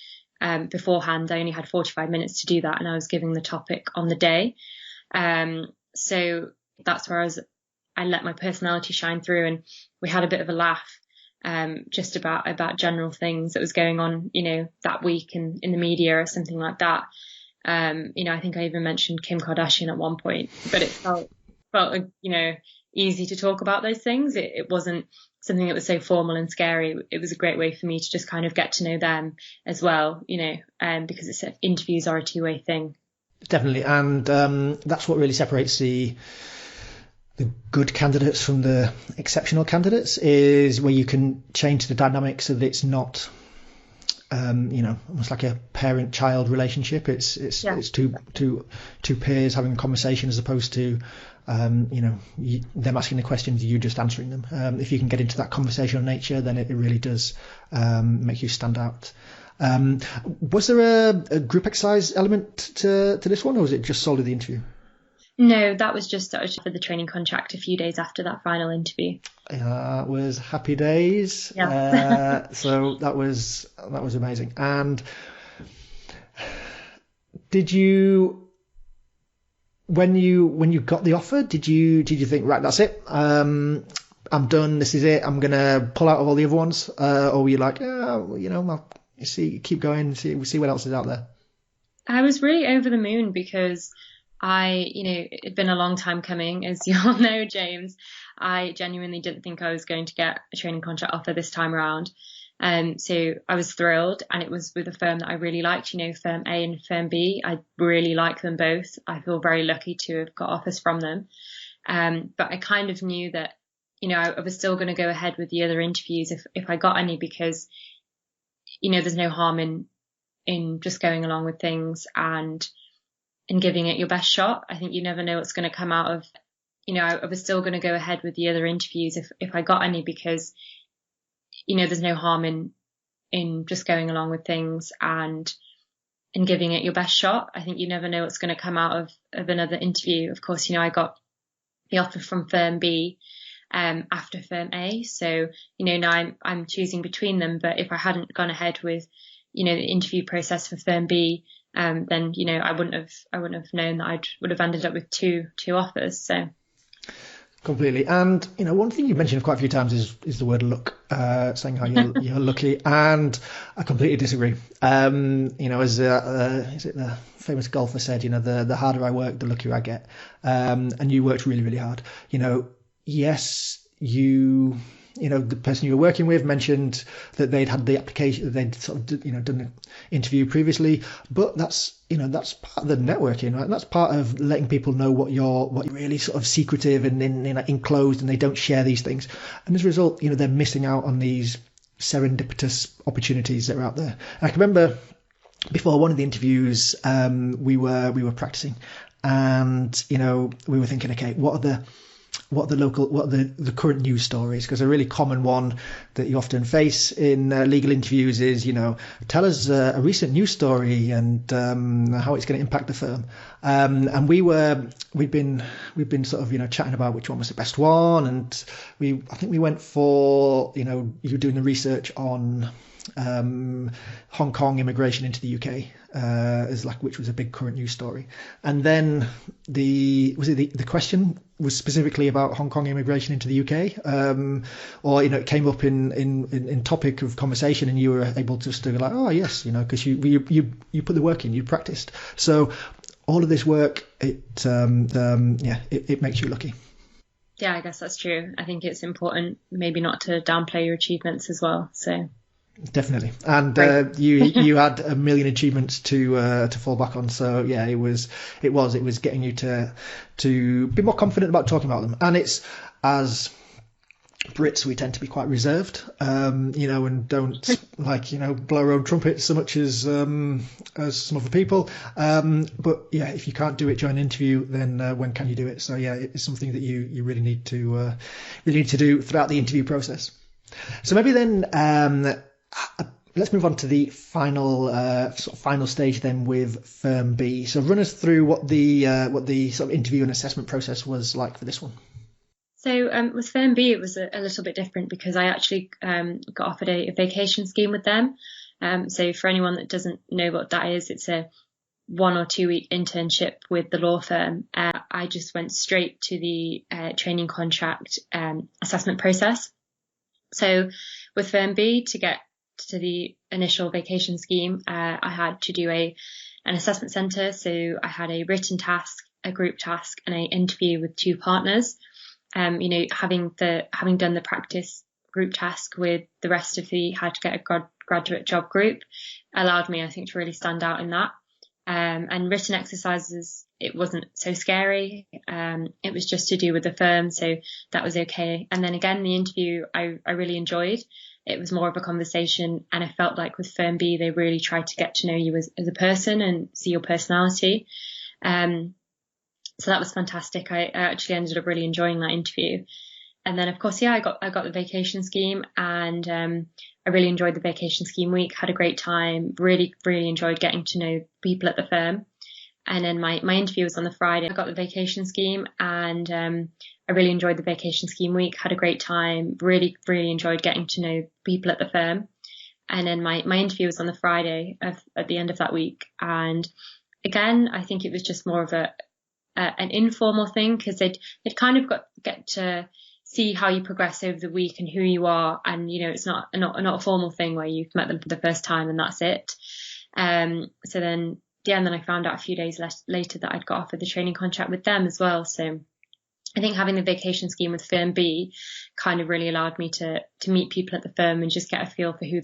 beforehand. I only had 45 minutes to do that, and I was giving the topic on the day. So that's where I let my personality shine through, and we had a bit of a laugh, just about general things that was going on, that week in the media or something like that. I think I even mentioned Kim Kardashian at one point, but it felt easy to talk about those things. It wasn't something that was so formal and scary. It was a great way for me to just kind of get to know them as well, because interviews are a two-way thing. Definitely. And that's what really separates the good candidates from the exceptional candidates, is where you can change the dynamic so that it's not almost like a parent-child relationship. It's two peers having a conversation as opposed to them asking the questions, you just answering them. If you can get into that conversational nature, then it really does make you stand out. Was there a group exercise element to this one, or was it just solely the interview? No, that was just for the training contract a few days after that final interview. It was happy days. Yeah. So that was amazing. And did you, when you got the offer, did you think, right, that's it, I'm done, this is it, I'm gonna pull out of all the other ones, or were you like, I'll keep going, see what else is out there? I was really over the moon because it'd been a long time coming, as you all know, James. I genuinely didn't think I was going to get a training contract offer this time around. So I was thrilled, and it was with a firm that I really liked, Firm A and Firm B. I really like them both. I feel very lucky to have got offers from them. But I kind of knew that, I was still going to go ahead with the other interviews if I got any, because, there's no harm in just going along with things and giving it your best shot. I think you never know what's going to come out of, I was still going to go ahead with the other interviews if I got any, because, there's no harm in just going along with things and giving it your best shot. I think you never know what's going to come out of another interview. Of course, I got the offer from Firm B after Firm A. So, now I'm choosing between them. But if I hadn't gone ahead with, the interview process for Firm B, then, I wouldn't have known that I would have ended up with two offers. So. Completely. And, one thing you mentioned quite a few times is the word luck, saying how you're lucky. And I completely disagree. As is it the famous golfer said, the harder I work, the luckier I get. And you worked really, really hard. Yes, the person you were working with mentioned that they'd had the application, they'd sort of, done the interview previously, but that's part of the networking, right? That's part of letting people know what you're really sort of secretive and enclosed, and they don't share these things. And as a result, they're missing out on these serendipitous opportunities that are out there. And I can remember before one of the interviews, we were practicing, and, we were thinking, okay, what are the current news stories? Because a really common one that you often face in legal interviews is, tell us a recent news story and how it's going to impact the firm. And we'd been sort of, chatting about which one was the best one. And I think we went for, you were doing the research on Hong Kong immigration into the UK, which was a big current news story. And then the question was specifically about Hong Kong immigration into the UK, or it came up in topic of conversation, and you were able just to be like, oh yes, because you put the work in, you practiced. So all of this work, it makes you lucky. Yeah, I guess that's true. I think it's important maybe not to downplay your achievements as well. So. Definitely. And you had a million achievements to fall back on. So yeah, it was getting you to be more confident about talking about them. And it's, as Brits, we tend to be quite reserved, and don't blow our own trumpet so much as some other people. But yeah, if you can't do it during an interview, then when can you do it? So yeah, it's something that you really need to do throughout the interview process. So maybe then, let's move on to the final stage then with Firm B. So run us through what the sort of interview and assessment process was like for this one. So with Firm B, it was a little bit different because I actually got offered a vacation scheme with them. So for anyone that doesn't know what that is, it's a 1 or 2 week internship with the law firm. I just went straight to the training contract assessment process. So with Firm B, to get to the initial vacation scheme, I had to do an assessment centre. So I had a written task, a group task, and an interview with 2 partners. Having done the practice group task with the rest of the How to Get a Graduate Job group allowed me, I think, to really stand out in that. And written exercises, it wasn't so scary. It was just to do with the firm, so that was okay. And then again, the interview I really enjoyed. it was more of a conversation. And I felt like with Firm B, they really tried to get to know you as a person and see your personality. So that was fantastic. I actually ended up really enjoying that interview. And then, of course, I got the vacation scheme, and I really enjoyed the vacation scheme week, had a great time, really, really enjoyed getting to know people at the firm. And then my interview was on the Friday. I got the vacation scheme, and I really enjoyed the vacation scheme week, had a great time, really, really enjoyed getting to know people at the firm. And then my interview was on the Friday at the end of that week. And again, I think it was just more of an informal thing, because they'd kind of get to see how you progress over the week and who you are. And, it's not a formal thing where you've met them for the first time and that's it. So then, and then I found out a few days later that I'd got offered the training contract with them as well. So I think having the vacation scheme with Firm B kind of really allowed me to meet people at the firm and just get a feel for who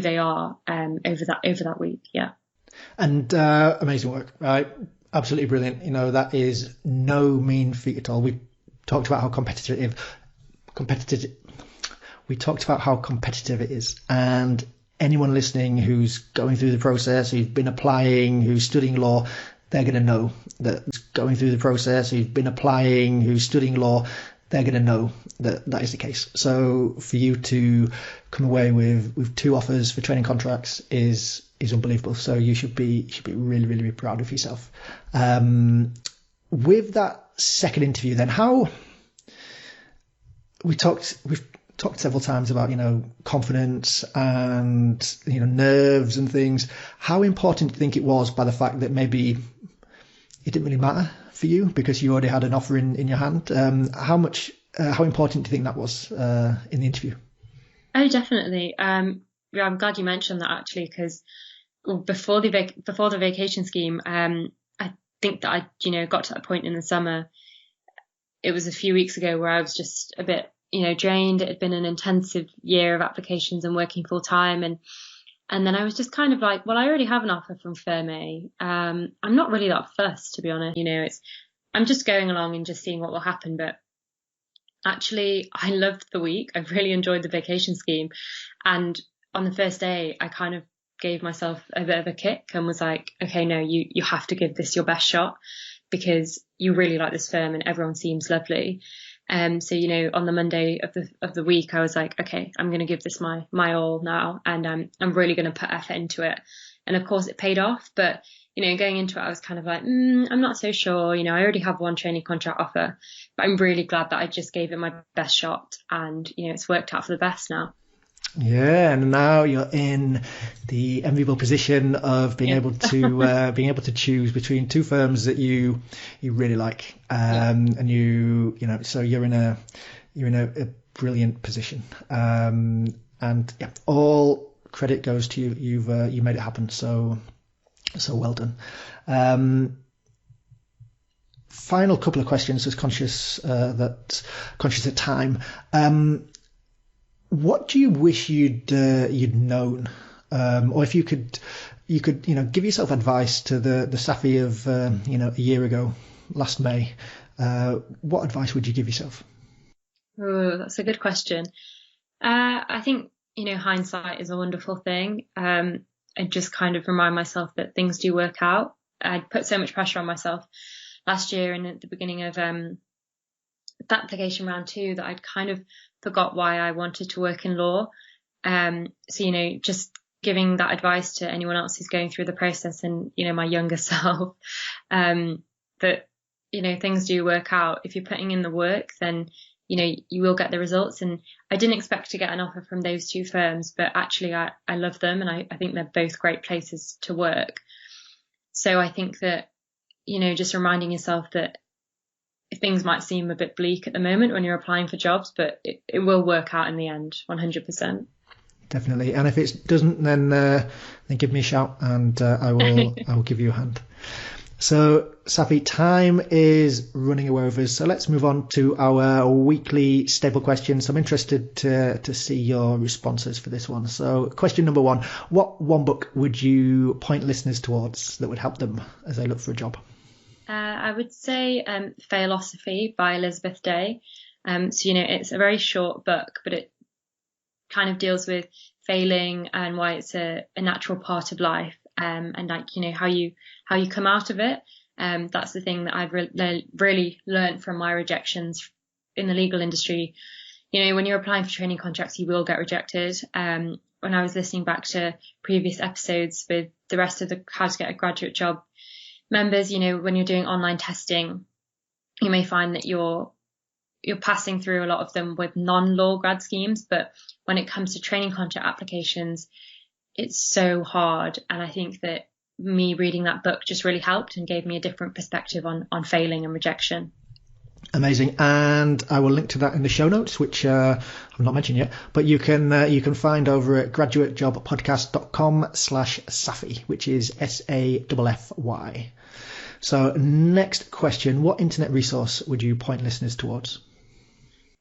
they are over that week. Yeah. And amazing work, right? Absolutely brilliant. That is no mean feat at all. We talked about how competitive it is, and anyone listening who's going through the process, who's been applying, who's studying law, they're going to know that that is the case. So for you to come away with 2 offers for training contracts is unbelievable. So you should be really, really, really proud of yourself. With that second interview, then, we've talked several times about, confidence and, nerves and things. How important do you think it was, by the fact that maybe it didn't really matter for you because you already had an offer in your hand? How important do you think that was in the interview? Oh, definitely. I'm glad you mentioned that, actually, because before the vacation scheme, I think that I got to that point in the summer. It was a few weeks ago where I was just a bit drained. It had been an intensive year of applications and working full time, and then I was just kind of like, well, I already have an offer from Firm A. I'm not really that fussed, to be honest. I'm just going along and just seeing what will happen. But actually, I loved the week. I really enjoyed the vacation scheme, and on the first day, I kind of gave myself a bit of a kick and was like, okay, no, you have to give this your best shot, because you really like this firm and everyone seems lovely. So, on the Monday of the week, I was like, okay, I'm going to give this my all now, and I'm really going to put effort into it. And of course it paid off, but, going into it, I was kind of like, I'm not so sure. I already have one training contract offer, but I'm really glad that I just gave it my best shot, and, it's worked out for the best now. Yeah, and now you're in the enviable position of being able to choose between 2 firms that you really like, and so you're in a brilliant position, and yeah, all credit goes to you. You made it happen, so well done. Final couple of questions, just conscious of time. What do you wish you'd known, or if you could give yourself advice to the Saffy of a year ago, last May? What advice would you give yourself? Oh, that's a good question. I think hindsight is a wonderful thing. And just kind of remind myself that things do work out. I put so much pressure on myself last year and at the beginning of that application round 2 that I'd kind of forgot why I wanted to work in law. So, just giving that advice to anyone else who's going through the process, and, my younger self, that, things do work out. If you're putting in the work, then, you will get the results. And I didn't expect to get an offer from those 2 firms, but actually I love them, and I think they're both great places to work. So I think that, just reminding yourself that things might seem a bit bleak at the moment when you're applying for jobs, but it will work out in the end, 100%. Definitely. And if it doesn't, then give me a shout, and I will give you a hand. So, Saffy, time is running away with us, so let's move on to our weekly staple questions. I'm interested to see your responses for this one. So, question number 1, what one book would you point listeners towards that would help them as they look for a job? I would say Philosophy by Elizabeth Day. So, it's a very short book, but kind of deals with failing and why it's a natural part of life, and like, how you come out of it. That's the thing that I've really learned from my rejections in the legal industry. When you're applying for training contracts, you will get rejected. When I was listening back to previous episodes with the rest of the How to Get a Graduate Job members, when you're doing online testing, you may find that you're passing through a lot of them with non-law grad schemes, but when it comes to training contract applications, it's so hard. And I think that me reading that book just really helped and gave me a different perspective on failing and rejection. Amazing. And I will link to that in the show notes, which I've not mentioned yet, but you can find over at graduatejobpodcast.com/Saffy, which is SAFFY. So next question, what internet resource would you point listeners towards?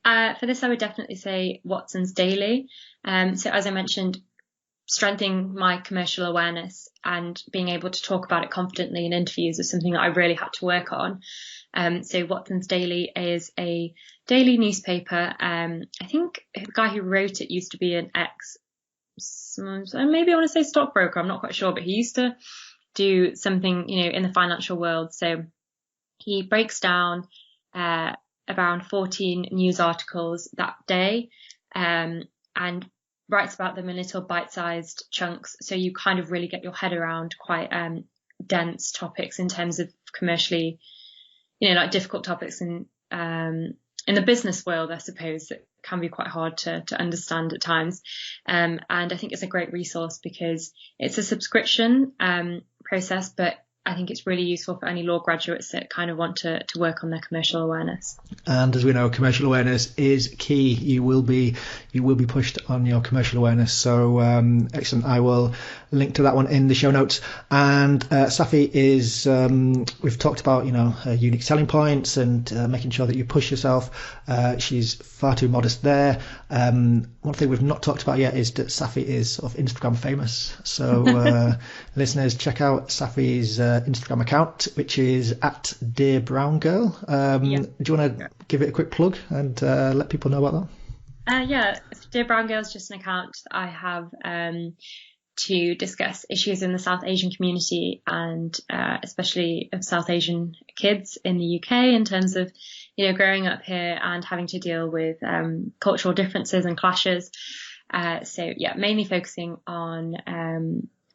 For this, I would definitely say Watson's Daily. So as I mentioned, strengthening my commercial awareness and being able to talk about it confidently in interviews is something that I really had to work on. So Watson's Daily is a daily newspaper. I think the guy who wrote it used to be an maybe I want to say stockbroker, I'm not quite sure, but he used to do something, in the financial world. So he breaks down around 14 news articles that day, and writes about them in little bite-sized chunks. So you kind of really get your head around quite dense topics in terms of commercially, like difficult topics in the business world, I suppose, that can be quite hard to understand at times. And I think it's a great resource because it's a subscription process, but I think it's really useful for any law graduates that kind of want to work on their commercial awareness. And as we know, commercial awareness is key. You will be pushed on your commercial awareness. So excellent. I will link to that one in the show notes. And Saffy is, we've talked about, her unique selling points and making sure that you push yourself. She's far too modest there. One thing we've not talked about yet is that Saffy is sort of Instagram famous. So listeners, check out Saffy's Instagram account, which is at Dear Brown Girl. Do you want to give it a quick plug and let people know about that? Dear Brown Girl is just an account that I have to discuss issues in the South Asian community and especially of South Asian kids in the UK in terms of, growing up here and having to deal with cultural differences and clashes. Mainly focusing on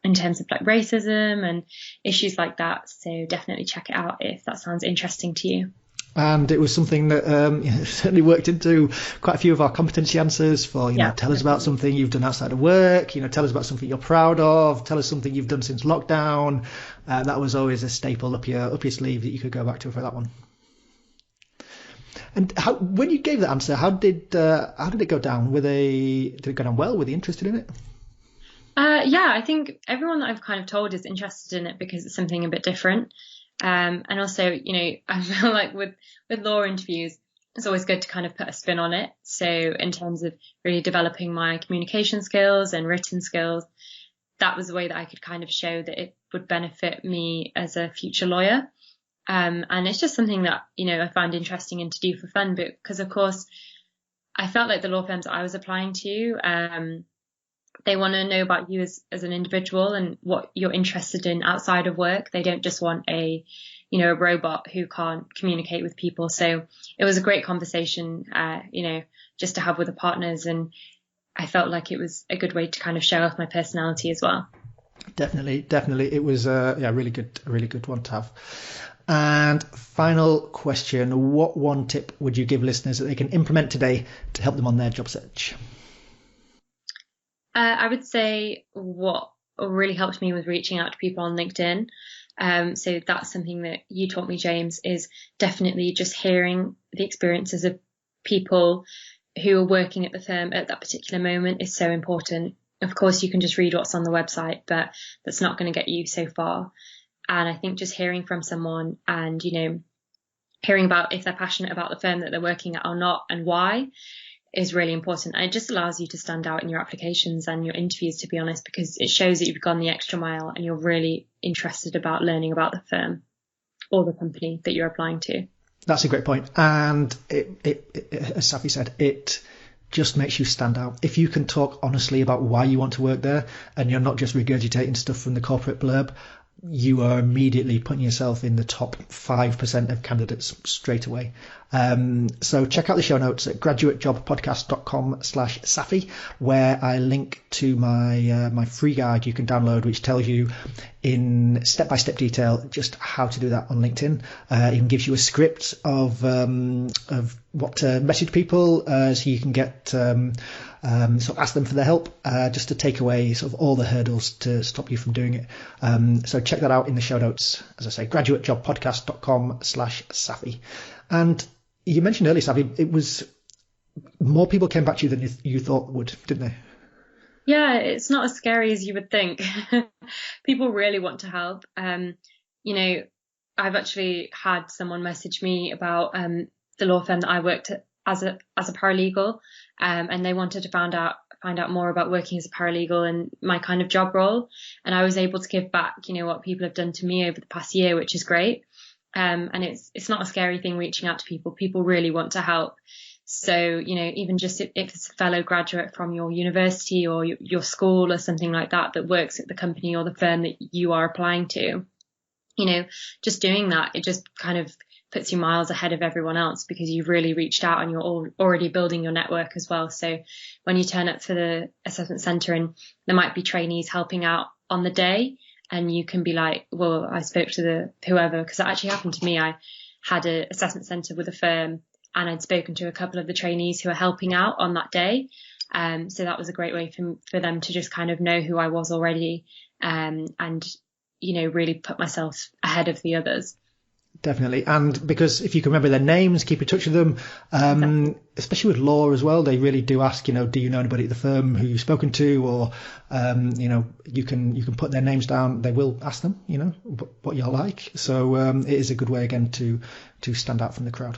in terms of like racism and issues like that. So definitely check it out if that sounds interesting to you. And it was something that certainly worked into quite a few of our competency answers for, tell us about something you've done outside of work, tell us about something you're proud of, tell us something you've done since lockdown. That was always a staple up your sleeve that you could go back to for that one. And when you gave that answer, how did it go down? Did it go down well? Were they interested in it? I think everyone that I've kind of told is interested in it because it's something a bit different. And also, I feel like with law interviews, it's always good to kind of put a spin on it. So in terms of really developing my communication skills and written skills, that was a way that I could kind of show that it would benefit me as a future lawyer. And it's just something that, I find interesting and to do for fun, because of course I felt like the law firms that I was applying to, they want to know about you as an individual and what you're interested in outside of work. They don't just want a robot who can't communicate with people. So it was a great conversation, just to have with the partners. And I felt like it was a good way to kind of show off my personality as well. Definitely. It was a really good one to have. And final question, what one tip would you give listeners that they can implement today to help them on their job search? I would say what really helped me was reaching out to people on LinkedIn. So that's something that you taught me, James, is definitely just hearing the experiences of people who are working at the firm at that particular moment is so important. Of course, you can just read what's on the website, but that's not going to get you so far. And I think just hearing from someone and, hearing about if they're passionate about the firm that they're working at or not and why is really important. And it just allows you to stand out in your applications and your interviews, to be honest, because it shows that you've gone the extra mile and you're really interested about learning about the firm or the company that you're applying to. That's a great point. And it as Saffy said, it just makes you stand out. If you can talk honestly about why you want to work there and you're not just regurgitating stuff from the corporate blurb, you are immediately putting yourself in the top 5% of candidates straight away. So check out the show notes at graduatejobpodcast.com/Saffy, where I link to my free guide you can download, which tells you in step-by-step detail just how to do that on LinkedIn. It even gives you a script of what to message people, so you can get sort of ask them for their help, just to take away sort of all the hurdles to stop you from doing it. So check that out in the show notes. As I say, graduatejobpodcast.com/Saffy. And you mentioned earlier, Saffy, it was more people came back to you than you thought would, didn't they? Yeah, it's not as scary as you would think. People really want to help. You know, I've actually had someone message me about the law firm that I worked at as a paralegal, and they wanted to find out more about working as a paralegal and my kind of job role. And I was able to give back, you know, what people have done to me over the past year, which is great. And it's not a scary thing reaching out to people. People really want to help. So, you know, even just if it's a fellow graduate from your university or your school or something like that works at the company or the firm that you are applying to, you know, just doing that, it just kind of puts you miles ahead of everyone else because you've really reached out and you're already building your network as well. So when you turn up for the assessment centre and there might be trainees helping out on the day, and you can be like, well, I spoke to the whoever, because that actually happened to me. I had an assessment centre with a firm and I'd spoken to a couple of the trainees who are helping out on that day. So that was a great way for them to just kind of know who I was already, and, you know, really put myself ahead of the others. Definitely. And because if you can remember their names, keep in touch with them, exactly. Especially with law as well, they really do ask, you know, do you know anybody at the firm who you've spoken to, or, you know, you can put their names down. They will ask them, you know, what you're like. So it is a good way, again, to stand out from the crowd.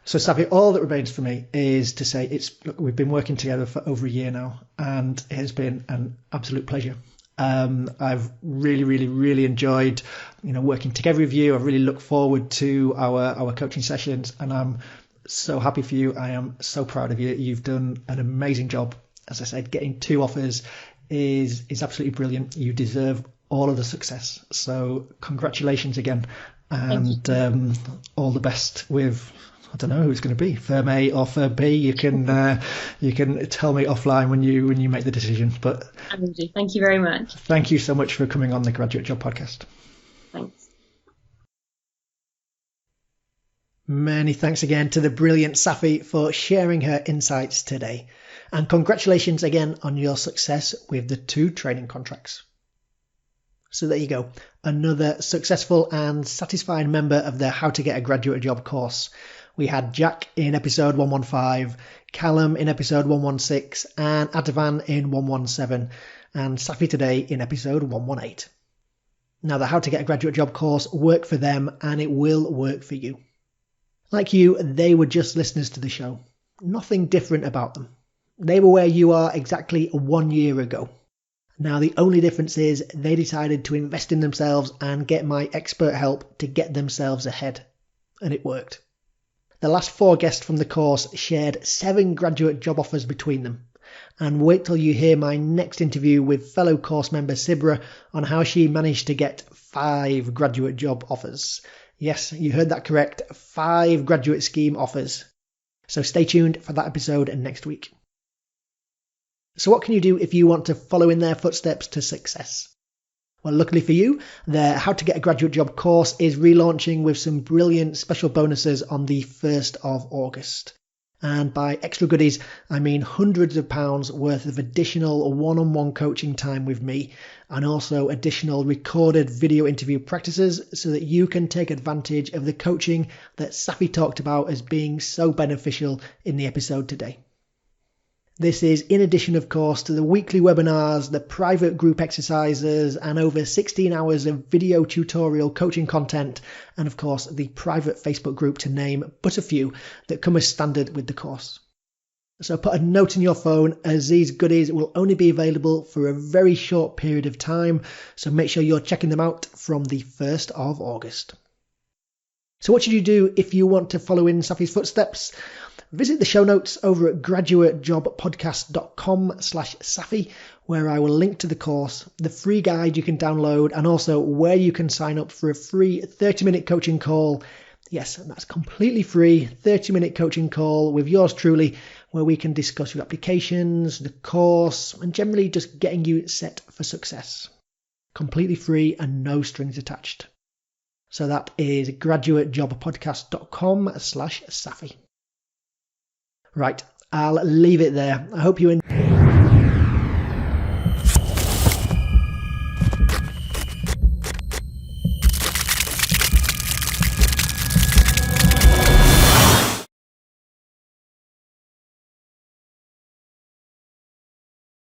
So, Saffy, all that remains for me is to say we've been working together for over a year now, and it has been an absolute pleasure. I've really, really, really enjoyed, you know, working together with you. I really look forward to our coaching sessions, and I'm so happy for you. I am so proud of you. You've done an amazing job. As I said, getting 2 offers is absolutely brilliant. You deserve all of the success. So congratulations again, and all the best with, I don't know who it's going to be, firm A or firm B. You can tell me offline when you make the decision. But I will do. Thank you very much. Thank you so much for coming on the Graduate Job Podcast. Thanks. Many thanks again to the brilliant Saffy for sharing her insights today. And congratulations again on your success with the 2 training contracts. So there you go. Another successful and satisfied member of the How to Get a Graduate Job course. We had Jack in episode 115, Callum in episode 116, and Atavan in 117, and Saffy today in episode 118. Now, the How to Get a Graduate Job course worked for them, and it will work for you. Like you, they were just listeners to the show. Nothing different about them. They were where you are exactly 1 year ago. Now, the only difference is they decided to invest in themselves and get my expert help to get themselves ahead. And it worked. The last 4 guests from the course shared 7 graduate job offers between them. And wait till you hear my next interview with fellow course member Sibra on how she managed to get 5 graduate job offers. Yes, you heard that correct, 5 graduate scheme offers. So stay tuned for that episode next week. So what can you do if you want to follow in their footsteps to success? Well, luckily for you, the How to Get a Graduate Job course is relaunching with some brilliant special bonuses on the 1st of August. And by extra goodies, I mean hundreds of pounds worth of additional one-on-one coaching time with me, and also additional recorded video interview practices so that you can take advantage of the coaching that Saffy talked about as being so beneficial in the episode today. This is in addition, of course, to the weekly webinars, the private group exercises, and over 16 hours of video tutorial coaching content, and of course, the private Facebook group, to name but a few, that come as standard with the course. So put a note in your phone, as these goodies will only be available for a very short period of time, so make sure you're checking them out from the 1st of August. So what should you do if you want to follow in Saffy's footsteps? Visit the show notes over at graduatejobpodcast.com/Saffy, where I will link to the course, the free guide you can download, and also where you can sign up for a free 30-minute coaching call. Yes, that's completely free, 30-minute coaching call with yours truly, where we can discuss your applications, the course, and generally just getting you set for success. Completely free and no strings attached. So that is graduatejobpodcast.com/Saffy. Right, I'll leave it there. I hope you enjoyed.